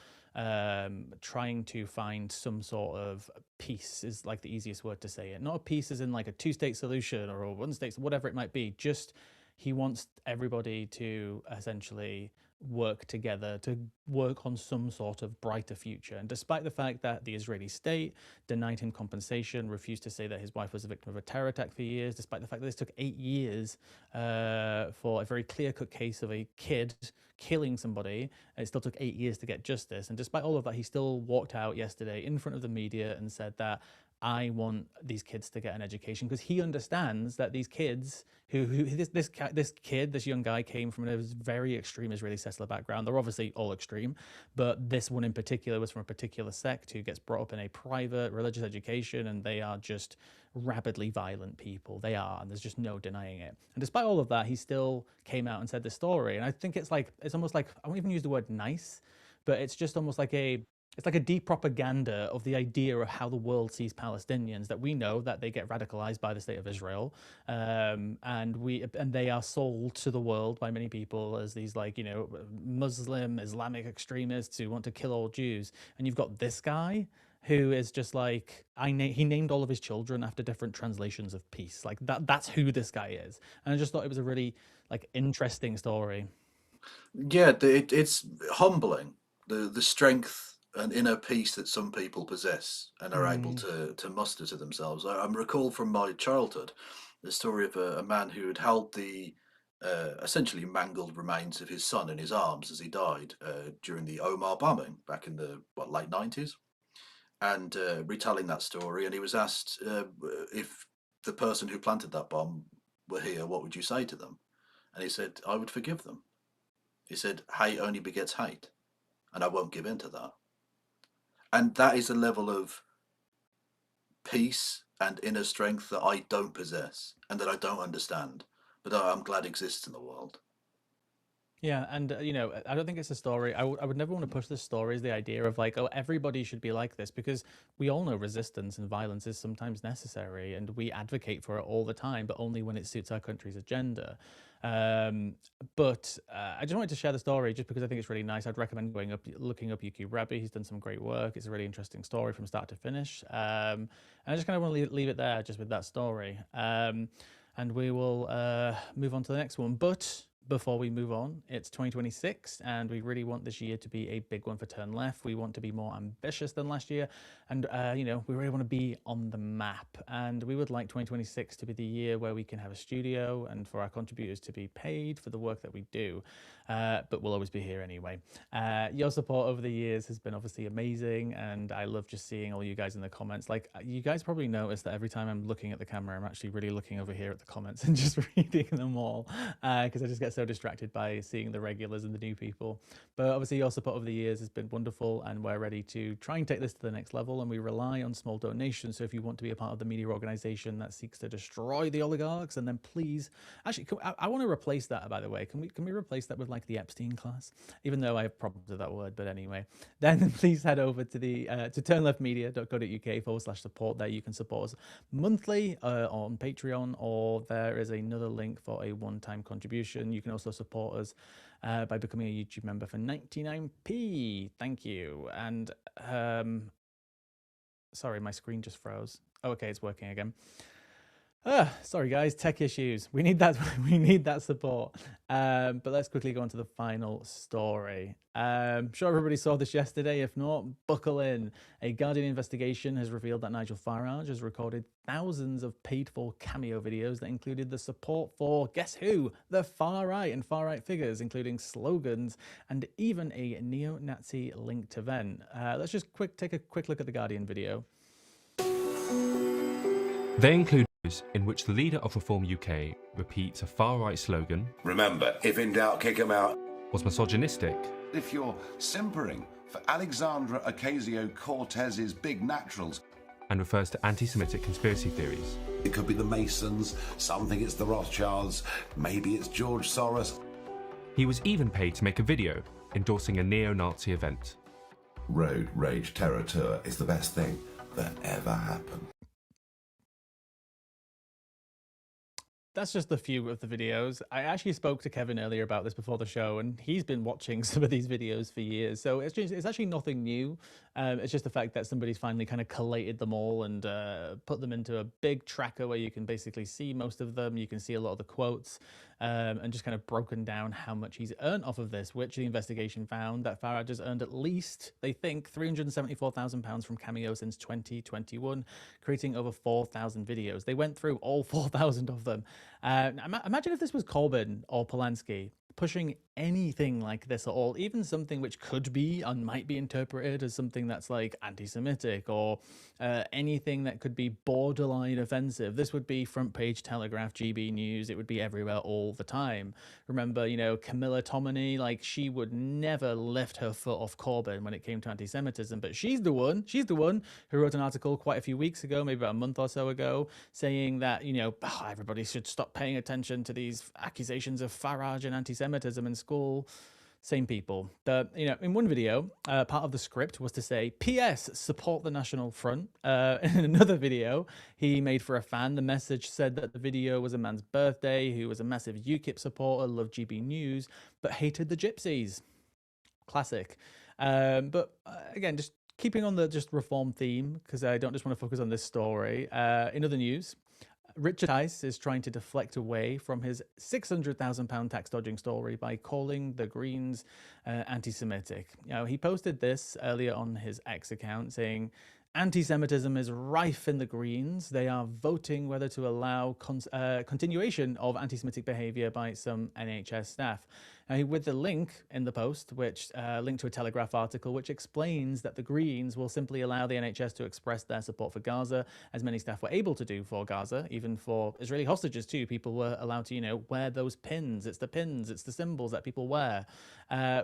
A: trying to find some sort of peace, is like the easiest word to say it. Not a peace as in like a 2-state solution or a 1-state, whatever it might be. Just he wants everybody to essentially work together to work on some sort of brighter future. And despite the fact that the Israeli state denied him compensation, refused to say that his wife was a victim of a terror attack for years, despite the fact that this took 8 years for a very clear-cut case of a kid killing somebody, it still took 8 years to get justice. And despite all of that, he still walked out yesterday in front of the media and said that I want these kids to get an education, because he understands that these kids this young guy came from a very extreme Israeli settler background. They're obviously all extreme, but this one in particular was from a particular sect who gets brought up in a private religious education, and they are just rabidly violent people. They are, and there's just no denying it. And despite all of that, he still came out and said this story. And I think it's almost like, I won't even use the word nice, but it's just almost like it's like a deep propaganda of the idea of how the world sees Palestinians, that we know that they get radicalized by the state of Israel, and they are sold to the world by many people as these, like, you know, Muslim Islamic extremists who want to kill all Jews. And you've got this guy who is just like, he named all of his children after different translations of peace. Like that's who this guy is. And I just thought it was a really like interesting story.
B: Yeah, it's humbling, the strength and inner peace that some people possess and are able to muster to themselves. I recall from my childhood the story of a man who had held the essentially mangled remains of his son in his arms as he died during the Omar bombing back in the late 90s, and retelling that story. And he was asked if the person who planted that bomb were here, what would you say to them? And he said, I would forgive them. He said, hate only begets hate, and I won't give in to that. And that is a level of peace and inner strength that I don't possess and that I don't understand, but I'm glad exists in the world.
A: Yeah, and you know, I don't think it's a story. I would never want to push this story as the idea of like, oh, everybody should be like this, because we all know resistance and violence is sometimes necessary, and we advocate for it all the time, but only when it suits our country's agenda. But I just wanted to share the story just because I think it's really nice. I'd recommend looking up Yakub Rabbi. He's done some great work. It's a really interesting story from start to finish. And I just kind of want to leave it there just with that story. And we will move on to the next one. But before we move on, it's 2026, and we really want this year to be a big one for Turn Left. We want to be more ambitious than last year, and you know, we really want to be on the map. And we would like 2026 to be the year where we can have a studio and for our contributors to be paid for the work that we do. But we'll always be here anyway. Your support over the years has been obviously amazing, and I love just seeing all you guys in the comments. Like, you guys probably noticed that every time I'm looking at the camera, I'm actually really looking over here at the comments and just reading them all, because I just get so distracted by seeing the regulars and the new people. But obviously your support over the years has been wonderful, and we're ready to try and take this to the next level, and we rely on small donations. So if you want to be a part of the media organization that seeks to destroy the oligarchs, and then please, actually, I want to replace that, by the way. Can we replace that with like the Epstein class? Even though I have problems with that word, but anyway, then please head over to the to turnleftmedia.co.uk/support. There you can support us monthly on Patreon, or there is another link for a one-time contribution. You can also support us by becoming a YouTube member for 99p. Thank you. And sorry, my screen just froze. Oh, okay, it's working again. Sorry guys, tech issues. We need that. We need that support. But let's quickly go on to the final story. Sure everybody saw this yesterday. If not, buckle in. A Guardian investigation has revealed that Nigel Farage has recorded thousands of paid-for cameo videos that included the support for, guess who? The far right and far right figures, including slogans and even a neo-Nazi linked event. Let's just take a quick look at the Guardian video.
D: They include in which the leader of Reform UK repeats a far-right slogan,
E: Remember, if in doubt, kick 'em out.
D: was misogynistic,
E: If you're simpering for Alexandra Ocasio-Cortez's big naturals,
D: and refers to anti-Semitic conspiracy theories.
E: it could be the Masons, some think it's the Rothschilds, maybe it's George Soros.
D: He was even paid to make a video endorsing a neo-Nazi event.
E: Road Rage Terror Tour is the best thing that ever happened.
A: That's just a few of the videos. I actually spoke to Kevin earlier about this before the show, and he's been watching some of these videos for years. So it's actually nothing new. It's just the fact that somebody's finally kind of collated them all and put them into a big tracker where you can basically see most of them. You can see a lot of the quotes and just kind of broken down how much he's earned off of this, which the investigation found that Farage has earned at least, they think, £374,000 from Cameo since 2021, creating over 4,000 videos. They went through all 4,000 of them. Imagine if this was Corbyn or Polanski pushing anything like this at all, even something which could be and might be interpreted as something that's like anti-Semitic or anything that could be borderline offensive. This would be front page Telegraph, GB News. It would be everywhere all the time. Remember, you know, Camilla Tominey, like she would never lift her foot off Corbyn when it came to anti-Semitism, but she's the one who wrote an article quite a few weeks ago, maybe about a month or so ago, saying that, you know, everybody should stop paying attention to these accusations of Farage and anti-Semitism in school. Same people. But, you know, in one video, part of the script was to say, P.S. support the National Front. In another video he made for a fan, the message said that the video was a man's birthday who was a massive UKIP supporter, loved GB News, but hated the gypsies. Classic. But again, just keeping on the just reform theme, because I don't just want to focus on this story. In other news, Richard Tice is trying to deflect away from his £600,000 tax dodging story by calling the Greens anti-Semitic. You know, he posted this earlier on his X account saying, anti-Semitism is rife in the Greens. They are voting whether to allow continuation of anti-Semitic behaviour by some NHS staff. With the link in the post, which linked to a Telegraph article, which explains that the Greens will simply allow the NHS to express their support for Gaza, as many staff were able to do for Gaza, even for Israeli hostages too. People were allowed to, you know, wear those pins. It's the symbols that people wear,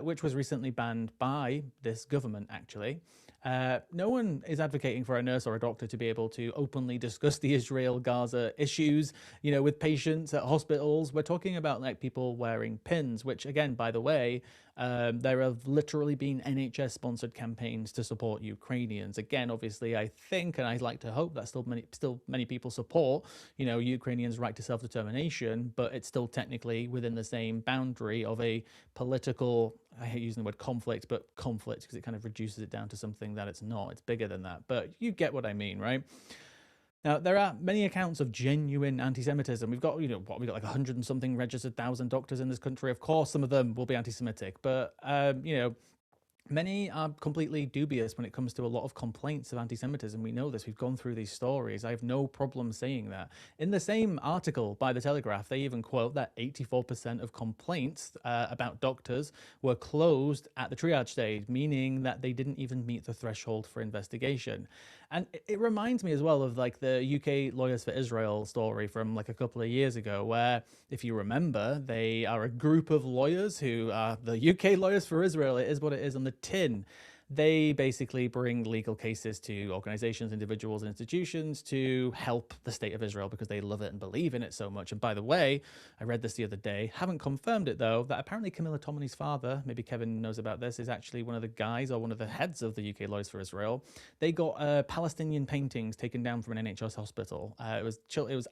A: which was recently banned by this government, actually. No one is advocating for a nurse or a doctor to be able to openly discuss the Israel-Gaza issues, you know, with patients at hospitals. We're talking about like people wearing pins, which again, by the way, there have literally been NHS-sponsored campaigns to support Ukrainians. Again, obviously, I think, and I'd like to hope that still many people support, you know, Ukrainians' right to self-determination, but it's still technically within the same boundary of a political, I hate using the word conflict, but conflict, because it kind of reduces it down to something that it's not. It's bigger than that, but you get what I mean, right? Now, there are many accounts of genuine anti-Semitism. We've got, you know, we've got like 100 and something registered 1,000 doctors in this country. Of course, some of them will be anti-Semitic, but, you know, many are completely dubious when it comes to a lot of complaints of anti-Semitism. We know this. We've gone through these stories. I have no problem saying that. In the same article by The Telegraph, they even quote that 84% of complaints about doctors were closed at the triage stage, meaning that they didn't even meet the threshold for investigation. And it reminds me as well of like the UK Lawyers for Israel story from like a couple of years ago, where, if you remember, they are a group of lawyers who are the UK Lawyers for Israel. It is what it is on the tin. They basically bring legal cases to organizations, individuals, and institutions to help the state of Israel because they love it and believe in it so much. And by the way, I read this the other day, haven't confirmed it though, that apparently Camilla Tominey's father, maybe Kevin knows about this, is actually one of the guys or one of the heads of the UK Lawyers for Israel. They got Palestinian paintings taken down from an NHS hospital. It was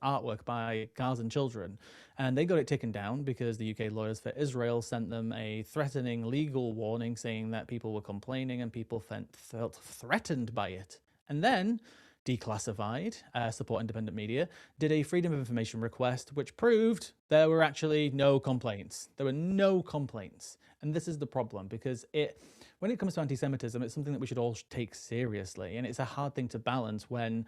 A: artwork by Gazan children. And they got it taken down because the UK Lawyers for Israel sent them a threatening legal warning saying that people were complaining and people felt threatened by it. And then Declassified, Support Independent Media, did a Freedom of Information request, which proved there were actually no complaints. There were no complaints. And this is the problem, because when it comes to anti-Semitism, it's something that we should all take seriously. And it's a hard thing to balance when,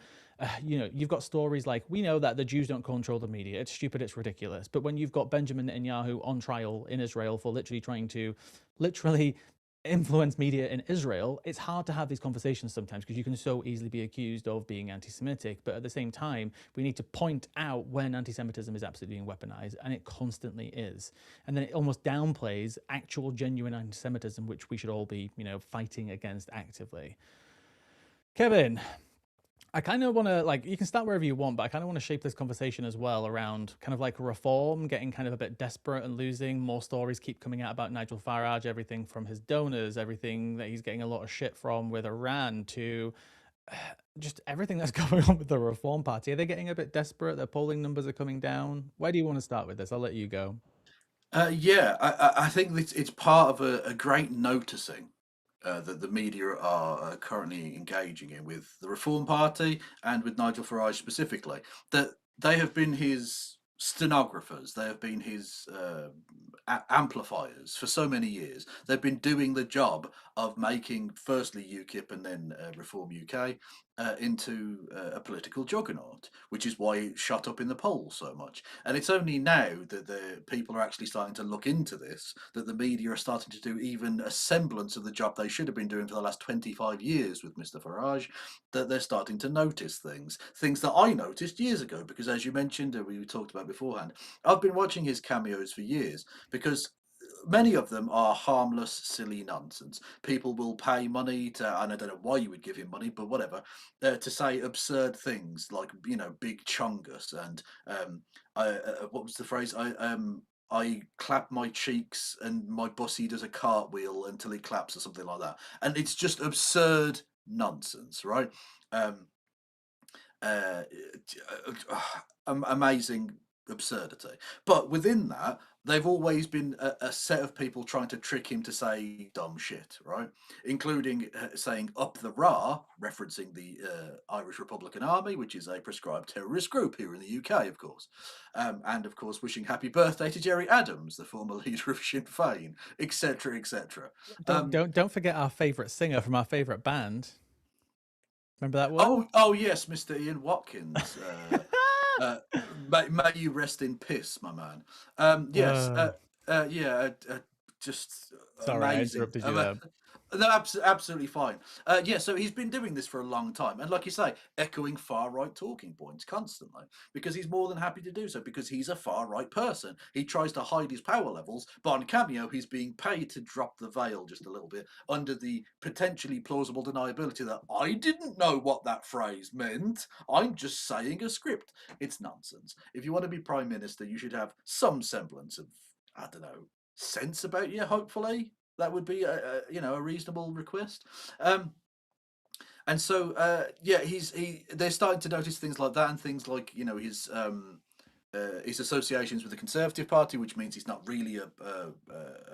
A: you know, you've got stories like, we know that the Jews don't control the media. It's stupid, it's ridiculous. But when you've got Benjamin Netanyahu on trial in Israel for literally trying to, influence media in Israel, it's hard to have these conversations sometimes because you can so easily be accused of being anti-Semitic. But at the same time, we need to point out when anti-Semitism is absolutely being weaponized, and it constantly is. And then it almost downplays actual genuine anti-Semitism, which we should all be, fighting against actively. Kevin, I kind of want to, you can start wherever you want, but I kind of want to shape this conversation as well around kind of like reform, getting kind of a bit desperate and losing. More stories keep coming out about Nigel Farage, everything from his donors, everything that he's getting a lot of shit from with Iran, to just everything that's going on with the Reform Party. Are they getting a bit desperate? Their polling numbers are coming down. Where do you want to start with this? I'll let you go.
B: Yeah, I think it's part of a great noticing that the media are currently engaging in with the Reform Party and with Nigel Farage specifically. That they have been his stenographers, they have been his amplifiers for so many years. They've been doing the job of making firstly UKIP and then Reform UK into a political juggernaut, which is why it shot up in the polls so much. And it's only now that the people are actually starting to look into this, that the media are starting to do even a semblance of the job they should have been doing for the last 25 years with Mr. Farage, that they're starting to notice things that I noticed years ago, because as you mentioned, and we talked about beforehand, I've been watching his cameos for years because many of them are harmless, silly nonsense. People will pay money to, and I don't know why you would give him money, but whatever, to say absurd things like, big chungus and what was the phrase? I clap my cheeks and my bussy does a cartwheel until he claps or something like that, and it's just absurd nonsense, right? Uh, Amazing absurdity. But within that, they've always been a set of people trying to trick him to say dumb shit, right? Including saying up the Ra, referencing the Irish Republican Army, which is a prescribed terrorist group here in the UK, of course. And of course, wishing happy birthday to Jerry Adams, the former leader of Sinn Féin, etc., etc.
A: Don't forget our favourite singer from our favourite band. Remember that one?
B: Oh yes, Mr. Ian Watkins. May you rest in piss, my man. Yes, just
A: Sorry, I
B: amazing.
A: interrupted you there.
B: No, absolutely fine. Yeah, so he's been doing this for a long time, and like you say, echoing far right talking points constantly, because he's more than happy to do so, because he's a far right person. He tries to hide his power levels, but on Cameo, he's being paid to drop the veil just a little bit under the potentially plausible deniability that I didn't know what that phrase meant. I'm just saying a script. It's nonsense. If you want to be prime minister, you should have some semblance of, I don't know, sense about you. Hopefully, that would be a reasonable request. And so they're starting to notice things like that, and things like his associations with the Conservative Party, which means he's not really a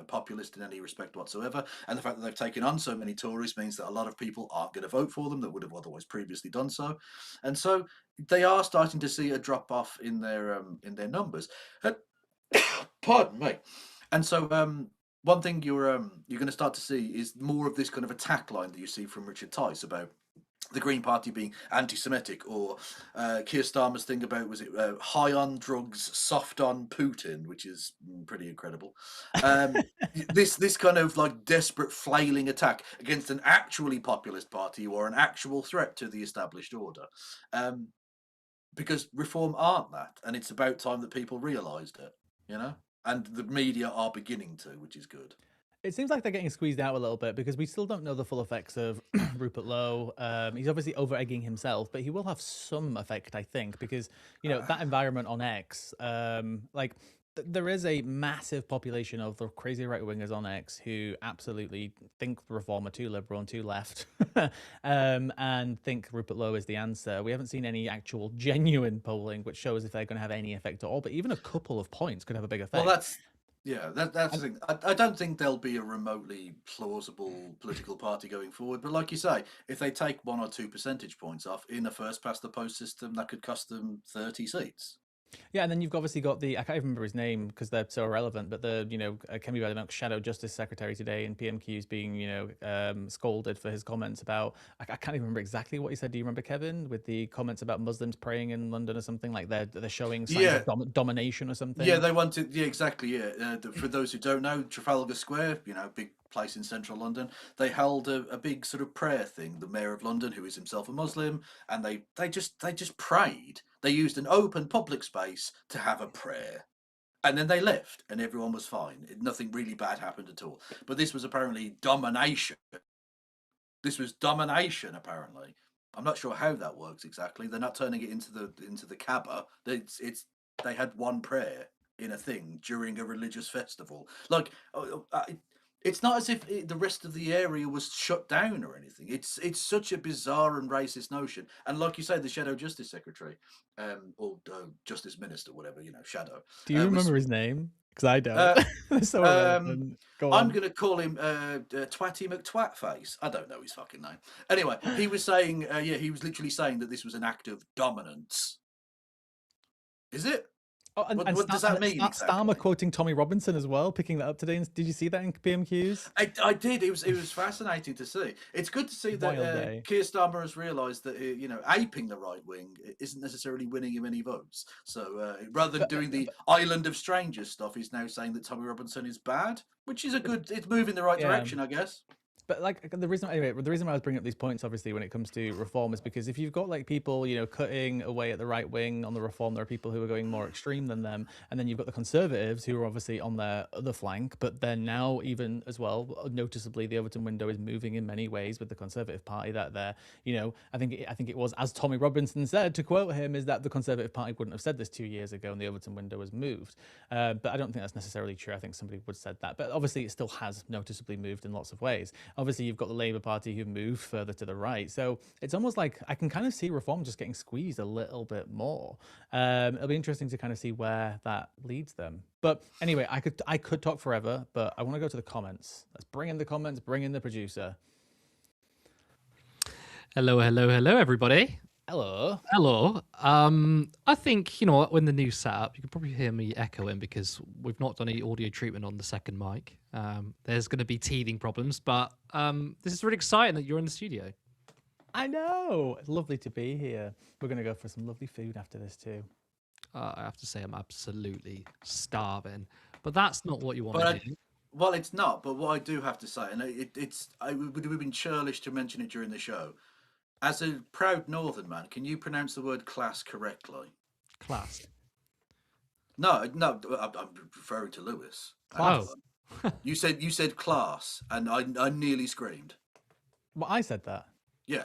B: populist in any respect whatsoever. And the fact that they've taken on so many Tories means that a lot of people aren't going to vote for them that would have otherwise previously done so. And so they are starting to see a drop off in their numbers. Pardon me. And so one thing you're going to start to see is more of this kind of attack line that you see from Richard Tice about the Green Party being anti-Semitic, or Keir Starmer's thing about, was it high on drugs, soft on Putin, which is pretty incredible. This kind of like desperate flailing attack against an actually populist party or an actual threat to the established order. Because Reform aren't that, and it's about time that people realised it, and the media are beginning to, which is good.
A: It seems like they're getting squeezed out a little bit because we still don't know the full effects of Rupert Lowe. He's obviously over-egging himself, but he will have some effect, I think, because, that environment on X, there is a massive population of the crazy right-wingers on X who absolutely think Reform are too liberal and too left, and think Rupert Lowe is the answer. We haven't seen any actual genuine polling which shows if they're going to have any effect at all, but even a couple of points could have a big effect.
B: Well, that's the thing. I don't think there'll be a remotely plausible political party going forward. But like you say, if they take 1 or 2 percentage points off in a first past the post system, that could cost them 30 seats.
A: Yeah, and then you've obviously got I can't even remember his name because they're so irrelevant, but the, Kemi Badenoch's Shadow Justice Secretary today in PMQ's being, scolded for his comments about, I can't even remember exactly what he said. Do you remember, Kevin, with the comments about Muslims praying in London or something, like they're showing signs of domination or something?
B: Yeah, they wanted, exactly, For those who don't know, Trafalgar Square, big place in central London. They held a big sort of prayer thing. The mayor of London, who is himself a Muslim, and they just prayed. They used an open public space to have a prayer. And then they left, and everyone was fine. Nothing really bad happened at all. But this was apparently domination. This was domination, apparently. I'm not sure how that works exactly. They're not turning it into the Kaaba. They had one prayer in a thing during a religious festival. Like, it's not as if the rest of the area was shut down or anything. It's such a bizarre and racist notion. And like you say, the Shadow Justice Secretary, or Justice Minister, whatever, Shadow.
A: Do you remember his name? Because I don't. That's so irrelevant. Go
B: I'm
A: on.
B: going to call him Twatty McTwatface. I don't know his fucking name. Anyway, he was saying, he was literally saying that this was an act of dominance. Is it?
A: Oh, and
B: What does that mean
A: Starmer
B: exactly?
A: quoting Tommy Robinson as well, picking that up today. Did you see that in PMQs?
B: I did. It was fascinating to see. It's good to see
A: Wild
B: that
A: day.
B: Keir Starmer has realised that aping the right wing isn't necessarily winning him any votes. So rather than doing the Island of Strangers stuff, he's now saying that Tommy Robinson is bad, which is it's moving in the right direction, I guess.
A: But like the reason why I was bringing up these points, obviously, when it comes to reform, is because if you've got like people, cutting away at the right wing on the reform, there are people who are going more extreme than them, and then you've got the Conservatives who are obviously on their other flank. But then now, even as well, noticeably, the Overton window is moving in many ways with the Conservative Party. That they're, I think it was, as Tommy Robinson said, to quote him, is that the Conservative Party wouldn't have said this 2 years ago, and the Overton window was moved. But I don't think that's necessarily true. I think somebody would have said that, but obviously, it still has noticeably moved in lots of ways. Obviously, you've got the Labour Party who moved further to the right. So it's almost like I can kind of see reform just getting squeezed a little bit more. It'll be interesting to kind of see where that leads them. But anyway, I could talk forever, but I want to go to the comments. Let's bring in the comments, bring in the producer.
F: Hello, everybody.
A: Hello.
F: I think, what, when the new setup, you can probably hear me echoing because we've not done any audio treatment on the second mic. There's going to be teething problems, but this is really exciting that you're in the studio.
A: I know. It's lovely to be here. We're going to go for some lovely food after this too.
F: I have to say I'm absolutely starving, but that's not what you want to do.
B: Well, it's not, but what I do have to say, and it would have been churlish to mention it during the show, as a proud Northern man, can you pronounce the word class correctly?
F: Class.
B: No, I'm referring to Lewis.
A: Class.
B: You said class, and I nearly screamed.
A: Well, I said that.
B: Yeah.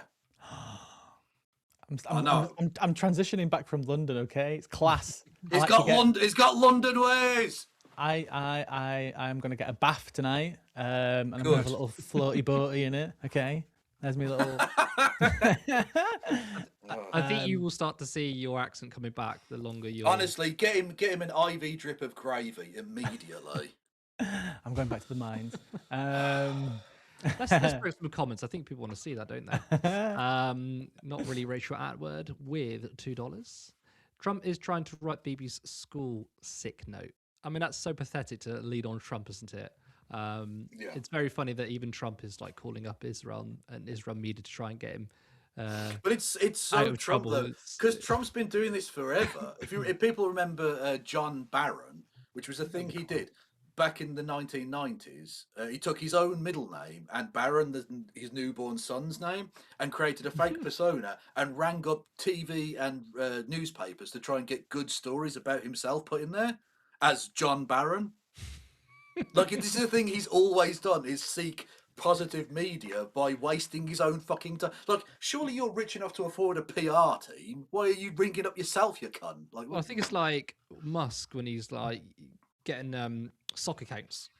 A: I'm transitioning back from London. Okay, it's class.
B: It's got London ways.
A: I'm gonna get a bath tonight. And I'm gonna have a little floaty boaty in it. Okay, there's me little.
F: I think you will start to see your accent coming back the longer you.
B: Honestly, get him an IV drip of gravy immediately.
A: I'm going back to the mines.
F: Let's bring some comments. I think people want to see that, don't they? Not really racial word with $2. Trump is trying to write BB's school sick note. I mean, that's so pathetic to lead on Trump, isn't it? It's very funny that even Trump is like calling up Israel and Israel media to try and get him.
B: But it's so Trump though, because Trump's been doing this forever. If people remember John Barron, which was a thing he did back in the 1990s, he took his own middle name and Barron, his newborn son's name, and created a fake persona and rang up TV and newspapers to try and get good stories about himself put in there as John Barron. Like, this is the thing he's always done, is seek positive media by wasting his own fucking time. Like, surely you're rich enough to afford a PR team. Why are you ringing up yourself, you cunt? Like,
F: well, I think it's like Musk when he's like getting soccer accounts.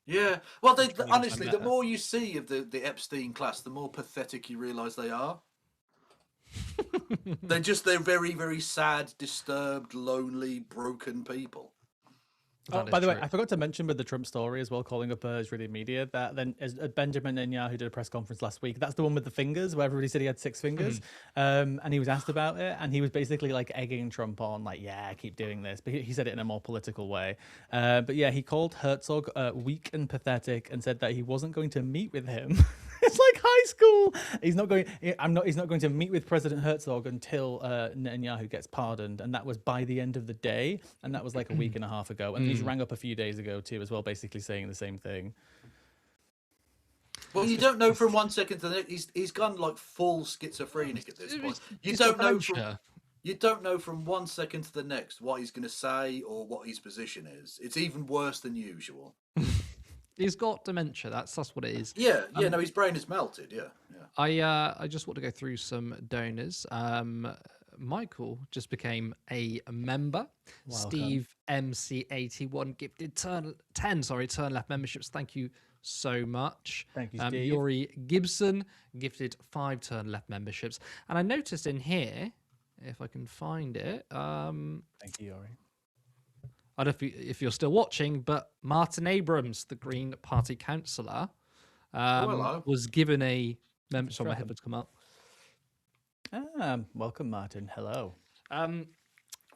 B: Yeah. Well, honestly, the more you see of the Epstein class, the more pathetic you realise they are. They're very, very sad, disturbed, lonely, broken people.
A: Oh, by the way, I forgot to mention with the Trump story as well, calling up Israeli media, that then Benjamin Netanyahu did a press conference last week. That's the one with the fingers, where everybody said he had 6 fingers. And he was asked about it, and he was basically like egging Trump on, like, yeah, keep doing this. But he said it in a more political way. But yeah, he called Herzog weak and pathetic and said that he wasn't going to meet with him. It's like high school. He's not going to meet with President Herzog until Netanyahu gets pardoned, and that was by the end of the day, and that was like a week and a half ago. And he's rang up a few days ago too, as well, basically saying the same thing.
B: Well, you don't know from 1 second to the next. He's gone like full schizophrenic at this point. You
F: He's
B: don't
F: got
B: know
F: dementia.
B: you don't know from 1 second to the next what he's going to say or what his position is. It's even worse than usual.
F: He's got dementia. That's what it is.
B: Yeah, no, his brain is melted. Yeah.
F: I just want to go through some donors. Michael just became a member.
A: Welcome.
F: Steve MC81 gifted turn left memberships. Thank you so much.
A: Thank you, Steve.
F: Yuri Gibson gifted 5 turn left memberships. And I noticed in here, if I can find it,
A: Thank you, Yuri.
F: I don't know if you're still watching, but Martin Abrams, the Green Party councillor, was given a member. Sorry, my headphones come up.
A: Welcome, Martin. Hello.
F: I don't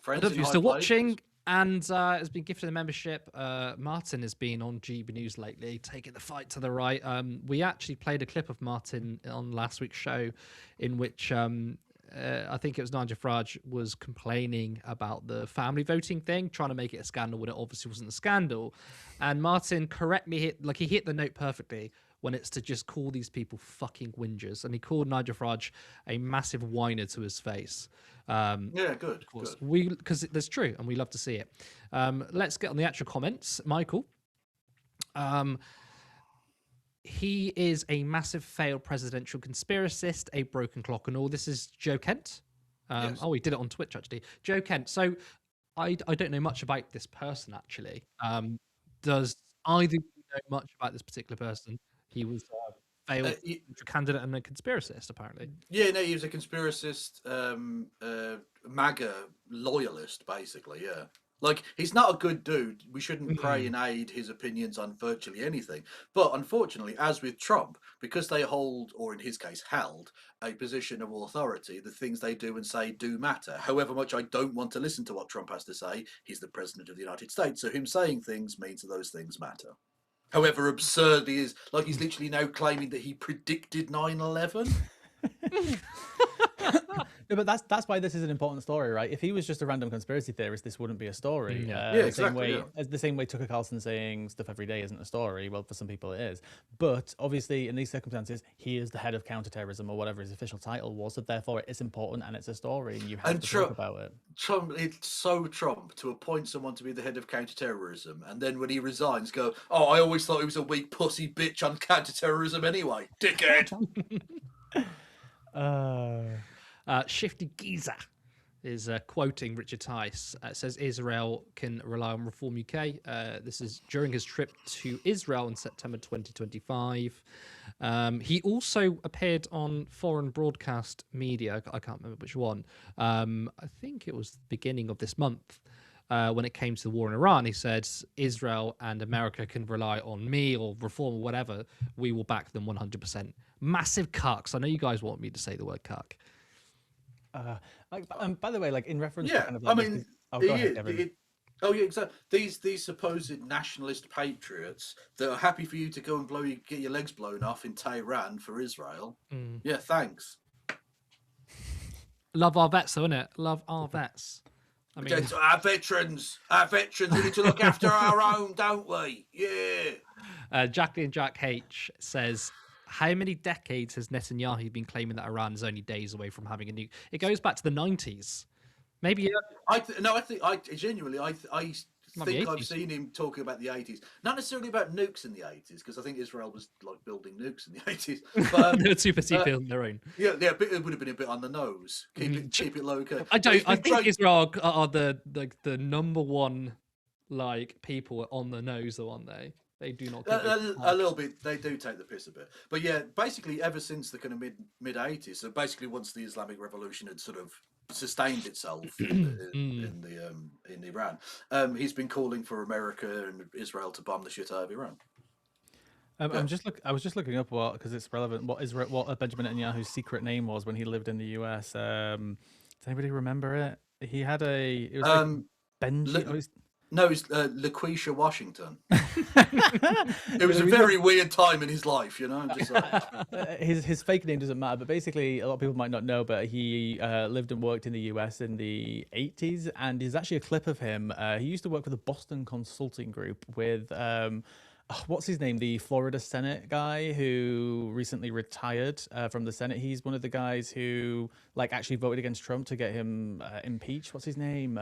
B: Friends
F: know if
B: in
F: you're
B: high
F: still
B: places.
F: watching, and has been gifted a membership. Martin has been on GB News lately, taking the fight to the right. We actually played a clip of Martin on last week's show, in which I think it was Nigel Farage was complaining about the family voting thing, trying to make it a scandal when it obviously wasn't a scandal. And Martin correctly hit the note perfectly when it's to just call these people fucking whingers. And he called Nigel Farage a massive whiner to his face.
B: Yeah, good.
F: Of course,
B: Good.
F: because that's true, and we love to see it. Let's get on the actual comments. Michael, he is a massive failed presidential conspiracist, a broken clock and all. This is Joe Kent.
B: Yes.
F: Oh, he did it on Twitch actually. Joe Kent. So I don't know much about this person actually. Does either of you know much about this particular person? He was a failed candidate and a conspiracist, apparently.
B: Yeah, no, he was a conspiracist, MAGA loyalist, basically. Yeah, like he's not a good dude. We shouldn't pray and aid his opinions on virtually anything. But unfortunately, as with Trump, because they hold, or in his case, held a position of authority, the things they do and say do matter. However much I don't want to listen to what Trump has to say, he's the president of the United States, so him saying things means that those things matter. However absurd he is, like he's literally now claiming that he predicted 9/11.
A: No, but that's why this is an important story, right? If he was just a random conspiracy theorist, this wouldn't be a story.
F: Yeah.
B: Yeah,
A: the same
B: exactly,
A: way,
B: yeah.
A: as the same way Tucker Carlson saying stuff every day isn't a story. Well, for some people it is. But obviously, in these circumstances, he is the head of counterterrorism or whatever his official title was. So therefore, it is important and it's a story, and you have to talk about it.
B: Trump, it's so Trump to appoint someone to be the head of counterterrorism, and then when he resigns, go, "Oh, I always thought he was a weak pussy bitch on counterterrorism anyway, dickhead."
F: Shifty Giza is quoting Richard Tice. It says Israel can rely on Reform UK. This is during his trip to Israel in September 2025. He also appeared on foreign broadcast media. I can't remember which one. I think it was the beginning of this month. When it came to the war in Iran, he said, Israel and America can rely on me or Reform or whatever. We will back them 100%. Massive cucks. I know you guys want me to say the word cuck.
A: By the way, like in reference to
B: Yeah,
A: kind of
B: I
A: like
B: mean,
A: go ahead, Kevin.
B: oh yeah, exactly. These supposed nationalist patriots that are happy for you to go and get your legs blown off in Tehran for Israel. Yeah, thanks.
F: Love our vets, though, innit? Love our vets. I mean,
B: Our veterans, we need to look after our own, don't we? Yeah.
F: Jacqueline Jack H says, how many decades has Netanyahu been claiming that Iran is only days away from having a nuke? It goes back to the 90s. Maybe.
B: I genuinely think I've
F: 80s.
B: seen him talking about the 80s. Not necessarily about nukes in the 80s, because I think Israel was like building nukes in the 80s. But
F: They're too busy building their own.
B: yeah, but it would have been a bit on the nose. Keep it low.
F: I think Israel are the number one like people on the nose, though, aren't they? They do not.
B: A little bit. They do take the piss a bit, but yeah, basically ever since the kind of mid 80s. So basically, once the Islamic Revolution had sort of sustained itself in Iran, he's been calling for America and Israel to bomb the shit out of Iran.
A: I was just looking up because it's relevant. What Benjamin Netanyahu's secret name was when he lived in the US. Does anybody remember it? He had it was like Benji.
B: No, it's LaQuisha Washington. It was a very weird time in his life, you know. Just like...
A: his fake name doesn't matter, but basically a lot of people might not know, but he lived and worked in the US in the 80s, and there's actually a clip of him. He used to work for the Boston Consulting Group with what's his name? The Florida Senate guy who recently retired from the Senate. He's one of the guys who like actually voted against Trump to get him impeached. What's his name?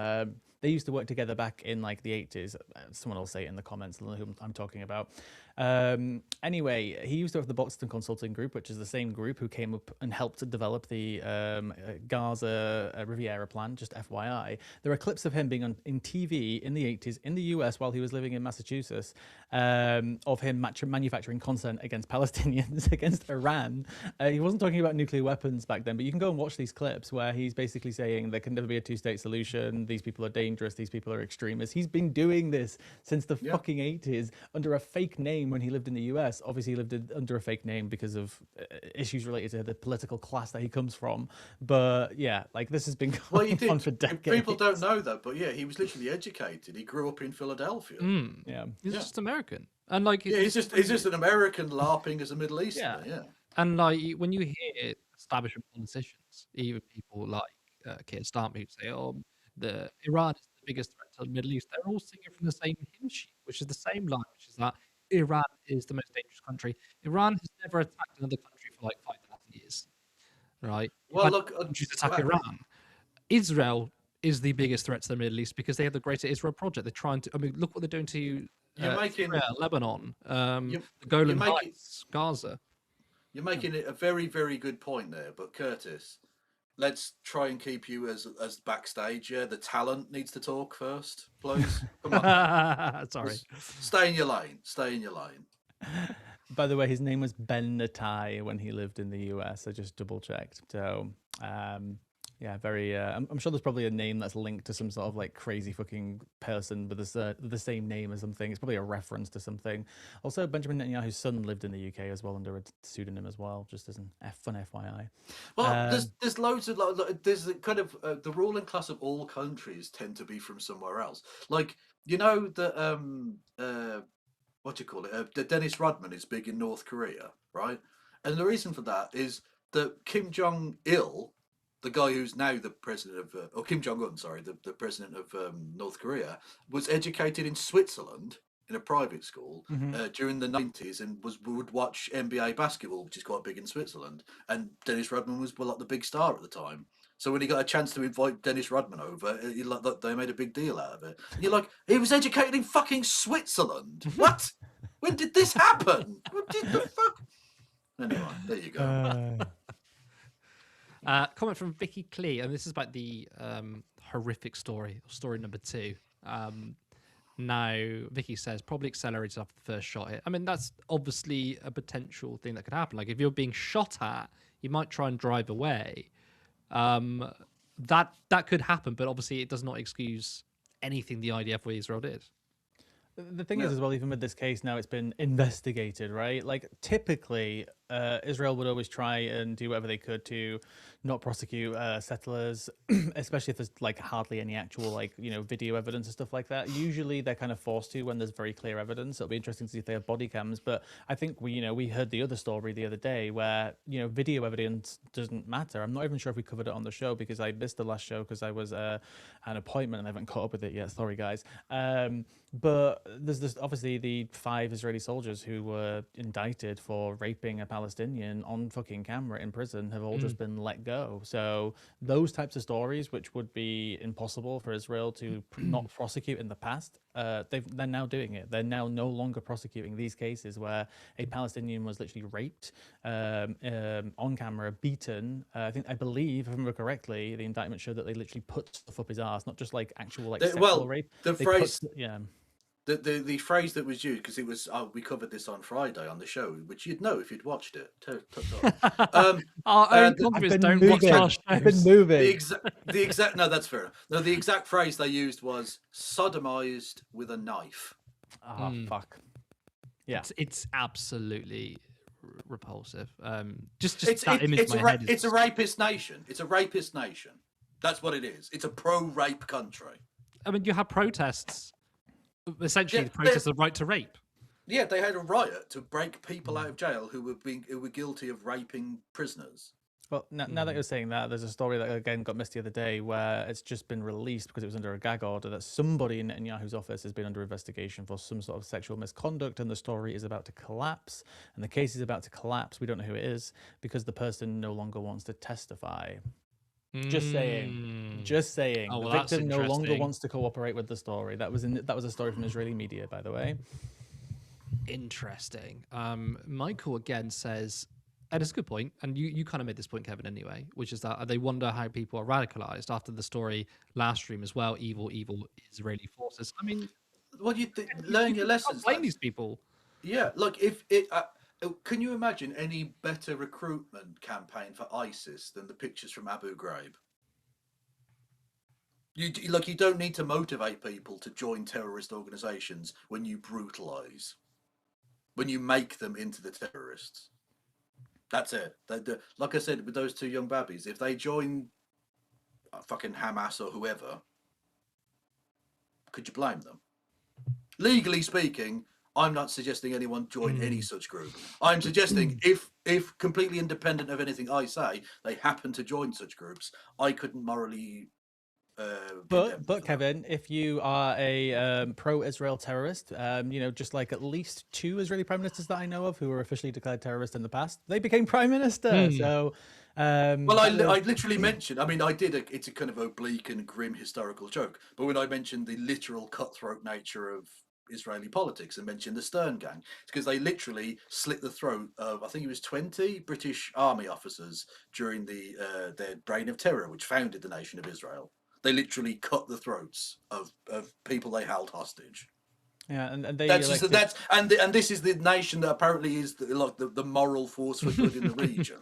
A: They used to work together back in like the 80s. Someone will say it in the comments who I'm talking about. Anyway, he used to have the Boston Consulting Group, which is the same group who came up and helped to develop the Gaza Riviera plan, just FYI. There are clips of him being in TV in the 80s in the US while he was living in Massachusetts, of him manufacturing content against Palestinians, against Iran. He wasn't talking about nuclear weapons back then, but you can go and watch these clips where he's basically saying there can never be a two-state solution. These people are dangerous. These people are extremists. He's been doing this since the fucking 80s under a fake name when he lived in the US. Obviously, he lived under a fake name because of issues related to the political class that he comes from. But yeah, like this has been going on for decades.
B: People don't know that, but yeah, he was literally educated. He grew up in Philadelphia.
A: Yeah,
F: he's just American, and like
B: he's just an American LARPing as a Middle Easterner. Yeah.
F: And like when you hear establishment politicians, even people like Keir Starmer, who say, "Oh, the Iran is the biggest threat to the Middle East," they're all singing from the same hymn sheet, which is the same line, which is that Iran is the most dangerous country. Iran has never attacked another country for like 5,000 years, right?
B: Well, look,
F: countries attack Iran. Israel is the biggest threat to the Middle East because they have the Greater Israel Project. They're trying to. I mean, look what they're doing to Syria, Lebanon, the Golan Heights, Gaza.
B: You're making it a very, very good point there, but Curtis, let's try and keep you as backstage. Yeah, the talent needs to talk first, please. Come on.
F: Sorry.
B: Stay in your lane. Stay in your lane.
A: By the way, his name was Ben Natai when he lived in the US. I just double checked. So, yeah, very. I'm sure there's probably a name that's linked to some sort of like crazy fucking person with the same name or something. It's probably a reference to something. Also, Benjamin Netanyahu's son lived in the UK as well under a pseudonym as well, just as an fun FYI.
B: Well, there's loads of there's a kind of the ruling class of all countries tend to be from somewhere else. Like the what do you call it? Dennis Rodman is big in North Korea, right? And the reason for that is that Kim Jong-il, the guy who's now the president of, or Kim Jong-un, sorry, the president of North Korea, was educated in Switzerland in a private school during the 90s and would watch NBA basketball, which is quite big in Switzerland. And Dennis Rodman was like the big star at the time. So when he got a chance to invite Dennis Rodman over, they made a big deal out of it. And you're like, he was educated in fucking Switzerland. What? When did this happen? What did the fuck? Anyway, there you go.
F: Comment from Vicky Klee, and this is about the horrific story number 2. Now, Vicky says, probably accelerated after the first shot hit. I mean, that's obviously a potential thing that could happen. Like, if you're being shot at, you might try and drive away. That could happen, but obviously it does not excuse anything the IDF or Israel did.
A: The thing is, as well, even with this case now, it's been investigated, right? Like, typically, Israel would always try and do whatever they could to not prosecute settlers, especially if there's like hardly any actual video evidence and stuff like that. Usually, they're kind of forced to when there's very clear evidence. It'll be interesting to see if they have body cams. But I think we heard the other story the other day where video evidence doesn't matter. I'm not even sure if we covered it on the show because I missed the last show because I was at an appointment and I haven't caught up with it yet. Sorry, guys. But there's obviously the 5 Israeli soldiers who were indicted for raping a Palestinian on fucking camera in prison have all just been let go. So those types of stories, which would be impossible for Israel to not prosecute in the past, they're now doing it. They're now no longer prosecuting these cases where a Palestinian was literally raped on camera, beaten. I believe, if I remember correctly, the indictment showed that they literally put stuff up his ass, not just like actual sexual rape.
B: The phrase, the phrase that was used, because it was we covered this on Friday on the show, which you'd know if you'd watched it.
F: Our own countries don't watch our shows.
A: I've been moving.
B: The exact no, that's fair. No, the exact phrase they used was sodomized with a knife.
A: Oh fuck. Yeah,
F: it's absolutely repulsive. Just
B: it's
F: that image in my head.
B: It's a rapist nation. It's a rapist nation. That's what it is. It's a pro-rape country.
F: I mean, you have protests. Essentially, the protest of the right to rape.
B: Yeah, they had a riot to break people out of jail who were guilty of raping prisoners.
A: Well, now that you're saying that, there's a story that again got missed the other day where it's just been released because it was under a gag order that somebody in Netanyahu's office has been under investigation for some sort of sexual misconduct, and the story is about to collapse. And the case is about to collapse. We don't know who it is because the person no longer wants to testify. Just saying. Just saying.
F: Oh, well,
A: the
F: that's
A: victim no longer
F: interesting.
A: wants to cooperate with the story. That was a story from Israeli media, by the way.
F: Interesting. Michael again says, and it's a good point, and you kind of made this point, Kevin, anyway, which is that they wonder how people are radicalized after the story last stream as well. Evil Israeli forces. I mean,
B: What do you think? Learn your lessons.
F: Blame
B: lads.
F: these people.
B: Yeah, like if it. Can you imagine any better recruitment campaign for ISIS than the pictures from Abu Ghraib? You don't need to motivate people to join terrorist organizations when you brutalize, when you make them into the terrorists. That's it. Like I said with those two young babbies, if they join fucking Hamas or whoever, could you blame them? Legally speaking, I'm not suggesting anyone join any such group. I'm suggesting if completely independent of anything I say, they happen to join such groups, I couldn't morally.
A: But Kevin, if you are a pro-Israel terrorist, just like at least 2 Israeli prime ministers that I know of who were officially declared terrorists in the past, they became prime minister. So,
B: well, I literally mentioned. I mean, it's a kind of oblique and grim historical joke. But when I mentioned the literal cutthroat nature of Israeli politics and mentioned the Stern Gang, it's because they literally slit the throat of, I think it was 20 British army officers during their reign of terror, which founded the nation of Israel. They literally cut the throats of people they held hostage.
A: Yeah, and they
B: and this is the nation that apparently is the moral force for good in the region.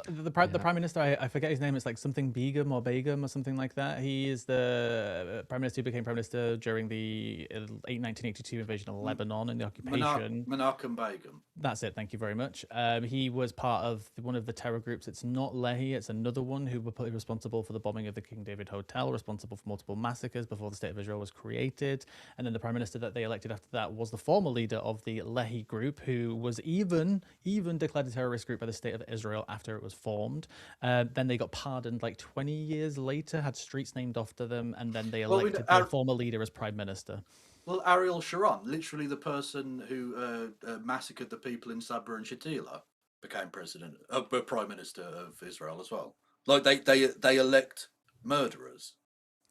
A: The prime minister, I forget his name. It's like something Begum or something like that. He is the prime minister who became prime minister during the 1982 invasion of Lebanon and the occupation.
B: Menachem Begum.
A: That's it. Thank you very much. He was part of one of the terror groups. It's not Lehi. It's another one who were responsible for the bombing of the King David Hotel, responsible for multiple massacres before the State of Israel was created. And then the prime minister that they elected after that was the former leader of the Lehi group, who was even declared a terrorist group by the State of Israel after it was formed. Then they got pardoned like 20 years later, had streets named after them, and then they elected their former leader as prime minister.
B: Well, Ariel Sharon, literally the person who massacred the people in Sabra and Shatila, became prime minister of Israel as well. Like they elect murderers.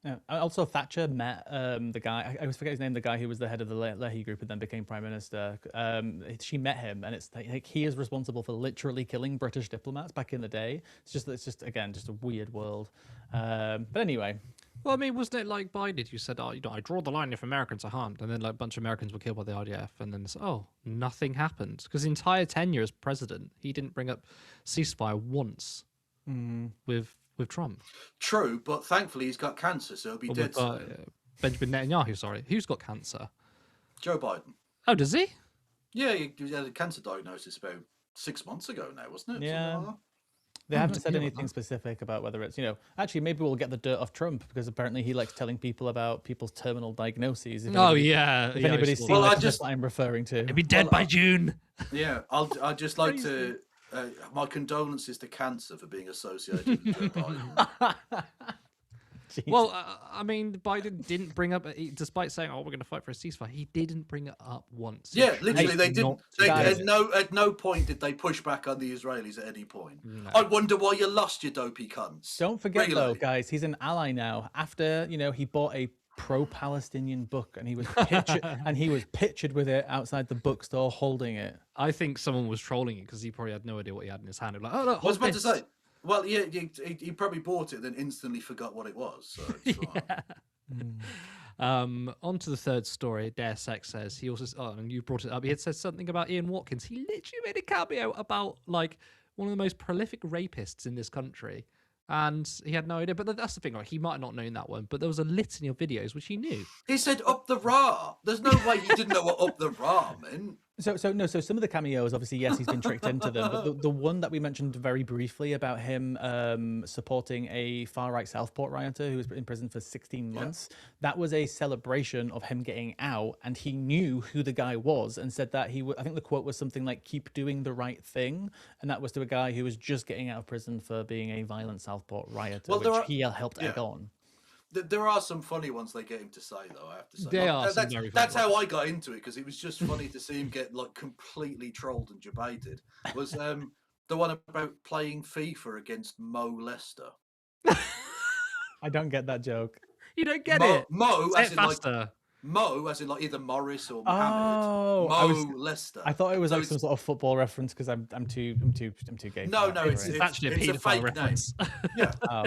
A: Yeah. Also, Thatcher met the guy. I always forget his name. The guy who was the head of the Lehi group and then became prime minister. She met him, and it's like he is responsible for literally killing British diplomats back in the day. It's just again just a weird world. But anyway.
F: Well, I mean, wasn't it like Biden who said, I draw the line if Americans are harmed, and then like a bunch of Americans were killed by the IDF, and then it's, nothing happened because the entire tenure as president, he didn't bring up ceasefire once with Trump.
B: True, but thankfully he's got cancer, so he'll be dead soon.
F: Benjamin Netanyahu, sorry. Who's got cancer?
B: Joe Biden.
F: Oh, does he?
B: Yeah, he had a cancer diagnosis about 6 months ago now, wasn't it?
A: Yeah. They haven't said anything specific about whether it's, actually, maybe we'll get the dirt off Trump because apparently he likes telling people about people's terminal diagnoses. If anybody's seen what I'm referring to.
F: He'll be dead by June.
B: Yeah, I'd just like to... my condolences to cancer for being associated with Joe Biden.
F: Well, I mean, Biden didn't bring up, despite saying, we're going to fight for a ceasefire, he didn't bring it up once.
B: Yeah, literally, they didn't. At no point did they push back on the Israelis at any point. No. I wonder why you lost, you dopey cunts.
A: Don't forget, though, guys, he's an ally now. After, he bought a pro-Palestinian book and he was pictured with it outside the bookstore holding it.
F: I think someone was trolling it because he probably had no idea what he had in his hand. Like, look,
B: I was about to say, well, yeah, he probably bought it, then instantly forgot what it was. So it's
F: on to the third story. DSX says he also, and you brought it up. He had said something about Ian Watkins. He literally made a cameo about like one of the most prolific rapists in this country. And he had no idea, but that's the thing. Like, he might have not known that one, but there was a litany of videos which he knew.
B: He said "up the Ra." There's no way he didn't know what "up the Ra" meant.
A: So some of the cameos, obviously, yes, he's been tricked into them. But the one that we mentioned very briefly about him supporting a far-right Southport rioter who was in prison for 16 months, that was a celebration of him getting out, and he knew who the guy was and said that I think the quote was something like, "Keep doing the right thing," and that was to a guy who was just getting out of prison for being a violent Southport rioter, which he helped egg on.
B: There are some funny ones they get him to say, though, I have to say.
F: They are some very funny
B: that's how
F: ones.
B: I got into it, because it was just funny to see him get like completely trolled and debated. Was the one about playing FIFA against Mo Leicester.
A: I don't get that joke.
F: You don't get it.
B: Mo,
F: Say
B: as
F: it
B: in like
F: faster.
B: Mo, as in like either Morris or Mohammed.
A: Oh,
B: Leicester.
A: I thought it was
B: So
A: like some sort of football reference because I'm too gay.
B: No,
A: for that,
B: it's
A: anyway.
F: actually a
B: it's
F: paedophile
B: fake
F: reference.
B: name. Yeah.
A: Oh.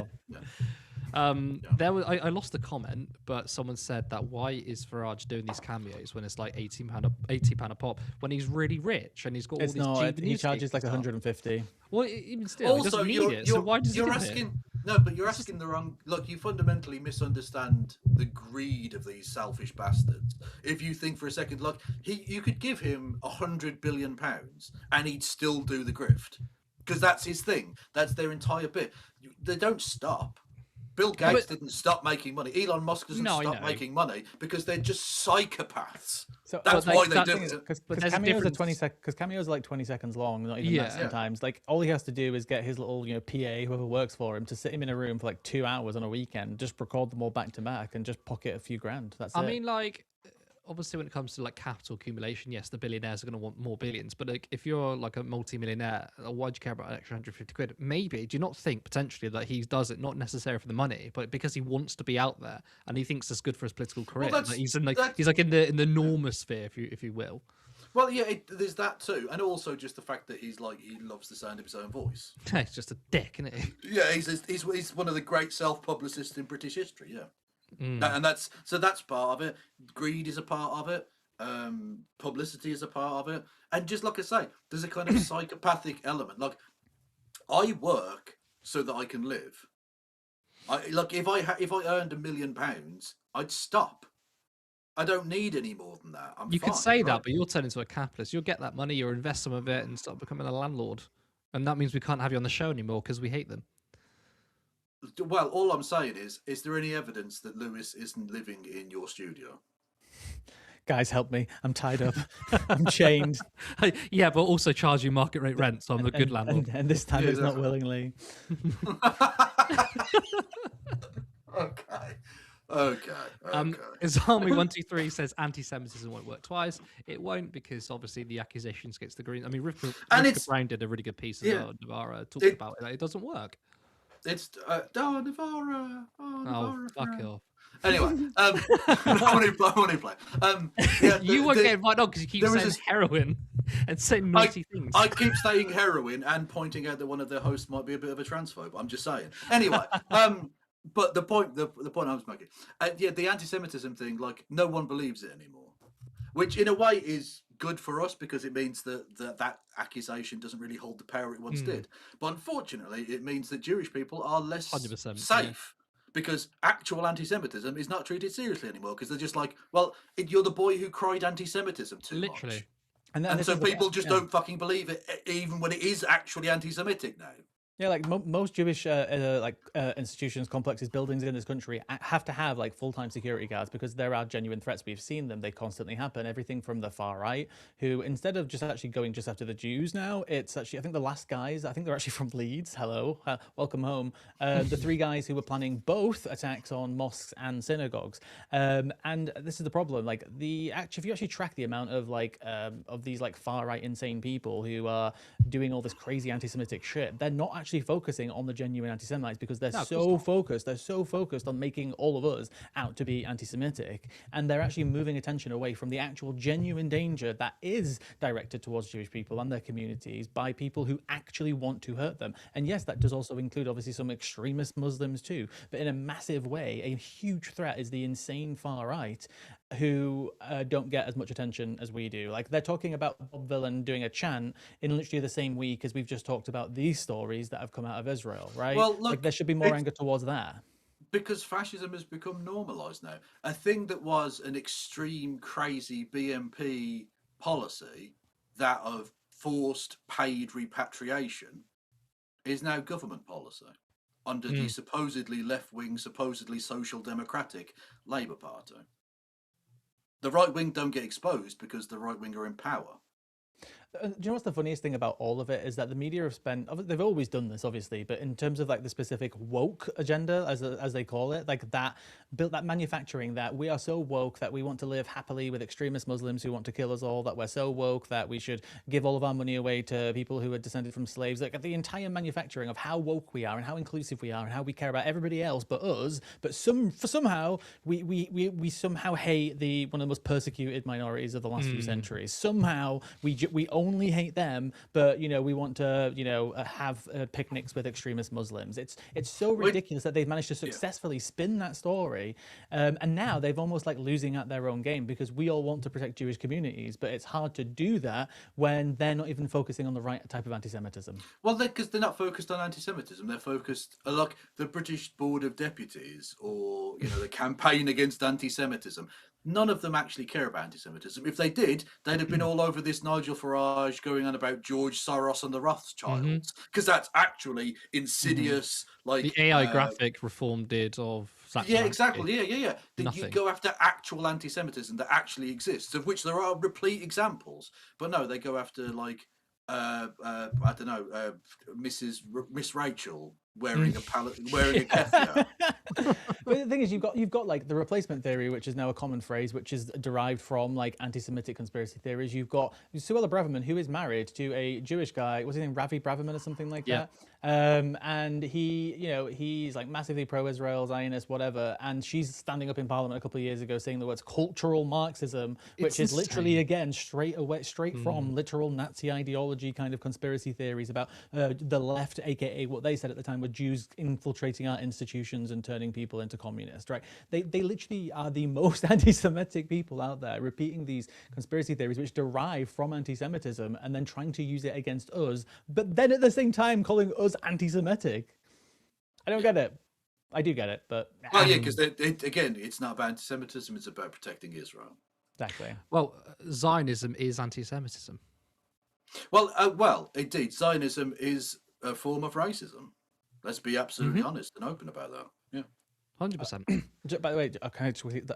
F: There was I lost the comment, but someone said that why is Farage doing these cameos when it's like £18 a pop when he's really rich and he's got
A: It's
F: all these
A: not.
F: cheap
A: He
F: news
A: charges
F: gigs
A: like
F: and stuff?
A: 150.
F: Well, even still, he doesn't need it. So why does he
B: you're
F: do
B: asking?
F: it?
B: No, but you're asking the wrong. Look, you fundamentally misunderstand the greed of these selfish bastards. If you think for a second, look, you could give him £100 billion and he'd still do the grift, because that's his thing. That's their entire bit. They don't stop. Bill Gates didn't stop making money. Elon Musk doesn't stop making money because they're just psychopaths.
A: So
B: that's why they do it.
A: Because cameos are 20 seconds. Because cameos are like 20 seconds long, not even that sometimes. Like all he has to do is get his little, PA, whoever works for him, to sit him in a room for like 2 hours on a weekend, just record them all back to back, and just pocket a few grand. That's it.
F: I mean, like, obviously, when it comes to like capital accumulation, yes, the billionaires are going to want more billions. But like, if you're like a multi-millionaire, why do you care about an extra 150 quid? Maybe. Do you not think potentially that he does it not necessarily for the money, but because he wants to be out there and he thinks it's good for his political career? Well, he's in like in the normosphere, if you will.
B: Well, yeah, there's that too, and also just the fact that he loves the sound of his own voice.
F: He's just a dick, isn't he?
B: Yeah, he's one of the great self-publicists in British history. Yeah. And that's part of it. Greed is a part of it. Publicity is a part of it. And just like I say, there's a kind of psychopathic element. Like, I work so that I can live. If I earned £1 million, I'd stop. I don't need any more than that.
F: You could say that, but you'll turn into a capitalist. You'll get that money, you'll invest some of it, and start becoming a landlord. And that means we can't have you on the show anymore because we hate them.
B: Well, all I'm saying is there any evidence that Lewis isn't living in your studio?
A: Guys, help me. I'm tied up. I'm chained.
F: Yeah, but also charge you market rate rent, so I'm the good landlord.
A: And this time it's not willingly.
B: Okay.
F: Islami123 says anti-Semitism won't work twice. It won't, because obviously the accusations against the Greens. I mean, Rivka Brown did a really good piece as well. Navarra talking about it. It doesn't work.
B: It's Navarra.
F: Oh, fuck off.
B: Anyway, I want to play.
F: You won't get invited on because you keep saying heroin and saying naughty things.
B: I keep saying heroin and pointing out that one of the hosts might be a bit of a transphobe. I'm just saying. Anyway, but the point I was making, the anti-Semitism thing, like, no one believes it anymore, which in a way is good for us because it means that accusation doesn't really hold the power it once did. But unfortunately, it means that Jewish people are less
F: 100%,
B: safe because actual anti-Semitism is not treated seriously anymore because they're just like, well, you're the boy who cried anti-Semitism too much. And so people just don't fucking believe it, even when it is actually anti-Semitic now.
A: Yeah, like most Jewish institutions, complexes, buildings in this country have to have like full-time security guards because there are genuine threats. We've seen them; they constantly happen. Everything from the far right, who instead of just actually going just after the Jews now, it's actually, I think the last guys, I think they're actually from Leeds. Hello, welcome home. The 3 guys who were planning both attacks on mosques and synagogues. And this is the problem. Like if you actually track the amount of of these like far right insane people who are doing all this crazy anti-Semitic shit, they're not actually focusing on the genuine anti-Semites because they're so focused on making all of us out to be anti-Semitic, and they're actually moving attention away from the actual genuine danger that is directed towards Jewish people and their communities by people who actually want to hurt them. And yes, that does also include obviously some extremist Muslims too, but in a massive way, a huge threat is the insane far right who don't get as much attention as we do. Like, they're talking about Bob Villain doing a chant in literally the same week as we've just talked about these stories that have come out of Israel, right?
B: Well, look,
A: like, there should be more anger towards that.
B: Because fascism has become normalised now. A thing that was an extreme, crazy BNP policy that of forced paid repatriation is now government policy under the supposedly left-wing, supposedly social democratic Labour Party. The right wing don't get exposed because the right wing are in power.
A: Do you know what's the funniest thing about all of it is that the media have spent, they've always done this obviously, but in terms of like the specific woke agenda, as they call it, like that built that manufacturing that we are so woke that we want to live happily with extremist Muslims who want to kill us all, that we're so woke that we should give all of our money away to people who are descended from slaves. Like the entire manufacturing of how woke we are and how inclusive we are and how we care about everybody else but us, but somehow we somehow hate one of the most persecuted minorities of the last few centuries. Somehow we only hate them, but we want to have picnics with extremist Muslims. It's so ridiculous that they've managed to successfully spin that story, and now they've almost like losing at their own game, because we all want to protect Jewish communities, but it's hard to do that when they're not even focusing on the right type of anti-Semitism.
B: Well, because they're not focused on anti-Semitism, they're focused like the British Board of Deputies or the campaign against anti-Semitism. None of them actually care about anti-Semitism. If they did, they'd have been all over this Nigel Farage going on about George Soros and the Rothschilds, because that's actually insidious. Like
F: the AI graphic reform did of
B: yeah, exactly. Yeah.
F: Nothing.
B: You go after actual anti-Semitism that actually exists, of which there are replete examples. But no, they go after like I don't know, Miss Rachel wearing a keffiyeh.
A: But the thing is, you've got like the replacement theory, which is now a common phrase, which is derived from like anti-Semitic conspiracy theories. You've got Suella Braverman, who is married to a Jewish guy. What's his name? Ravi Braverman or something like that. And he's like massively pro-Israel, Zionist, whatever. And she's standing up in Parliament a couple of years ago saying the words cultural Marxism, which is literally again straight from literal Nazi ideology kind of conspiracy theories about the left, aka what they said at the time were Jews infiltrating our institutions and turning people into communists, right? They literally are the most anti-Semitic people out there, repeating these conspiracy theories which derive from anti-Semitism and then trying to use it against us, but then at the same time calling us anti-Semitic. I don't get it. I do get it, but
B: well, yeah, because again, it's not about anti-Semitism; it's about protecting Israel.
A: Exactly.
F: Well, Zionism is anti-Semitism.
B: Well, indeed, Zionism is a form of racism. Let's be absolutely honest and open about that. Yeah.
F: 100%.
A: By the way,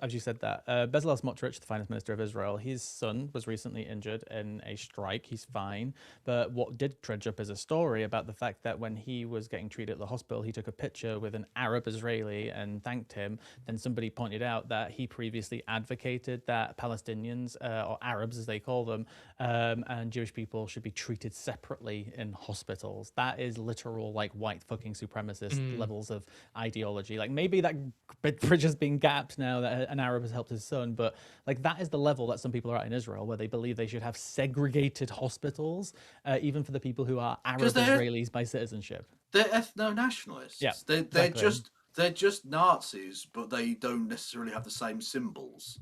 A: as you said that, Bezalel Smotrich, the finance minister of Israel, his son was recently injured in a strike. He's fine. But what did dredge up is a story about the fact that when he was getting treated at the hospital, he took a picture with an Arab Israeli and thanked him. Then somebody pointed out that he previously advocated that Palestinians, or Arabs as they call them, and Jewish people should be treated separately in hospitals. That is literal, like, white fucking supremacist levels of ideology. Like, maybe that bridge has been gapped now that an Arab has helped his son, but like that is the level that some people are at in Israel, where they believe they should have segregated hospitals, even for the people who are Arab Israelis by citizenship.
B: They're ethno-nationalists.
A: Yeah,
B: they're just Nazis, but they don't necessarily have the same symbols.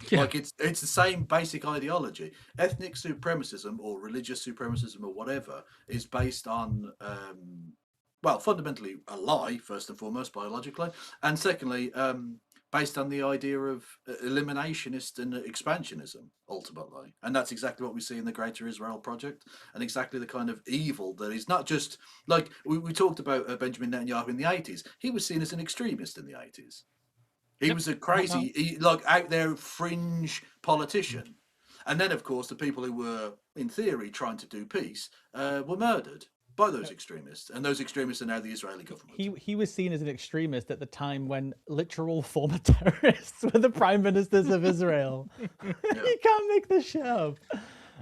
F: Yeah.
B: Like it's the same basic ideology. Ethnic supremacism or religious supremacism or whatever is based on well, fundamentally a lie, first and foremost, biologically, and secondly, based on the idea of eliminationist and expansionism, ultimately. And that's exactly what we see in the Greater Israel Project, and exactly the kind of evil that is not just, like, we talked about Benjamin Netanyahu in the 80s. He was seen as an extremist in the 80s. He was a crazy, like, out there fringe politician. And then, of course, the people who were, in theory, trying to do peace were murdered by those extremists, and those extremists are now the Israeli government.
A: He was seen as an extremist at the time when literal former terrorists were the prime ministers of Israel. You can't make this shit up.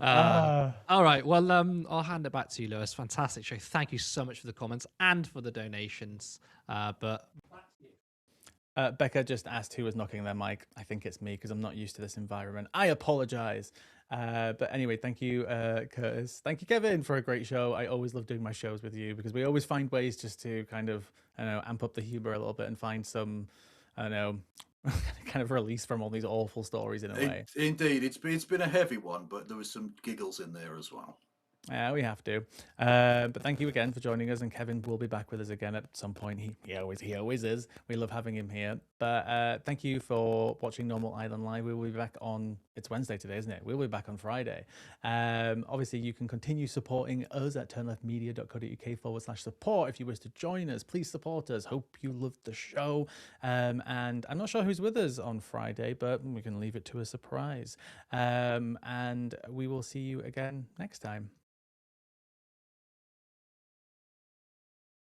F: All right, well, I'll hand it back to you, Lewis. Fantastic show. Thank you so much for the comments and for the donations. But
A: Becca just asked who was knocking their mic. I think it's me because I'm not used to this environment. I apologize. But anyway, thank you, Curtis. Thank you, Kevin, for a great show. I always love doing my shows with you because we always find ways just to kind of, I don't know, amp up the humor a little bit and find some, I don't know, kind of release from all these awful stories in a way.
B: Indeed, it's been a heavy one, but there was some giggles in there as well.
A: Yeah, we have to. But thank you again for joining us, and Kevin will be back with us again at some point. He always is. We love having him here. But thank you for watching Normal Island Live. We will be back on. It's Wednesday today, isn't it? We'll be back on Friday. Obviously, you can continue supporting us at turnleftmedia.co.uk/support if you wish to join us. Please support us. Hope you loved the show. And I'm not sure who's with us on Friday, but we can leave it to a surprise. And we will see you again next time.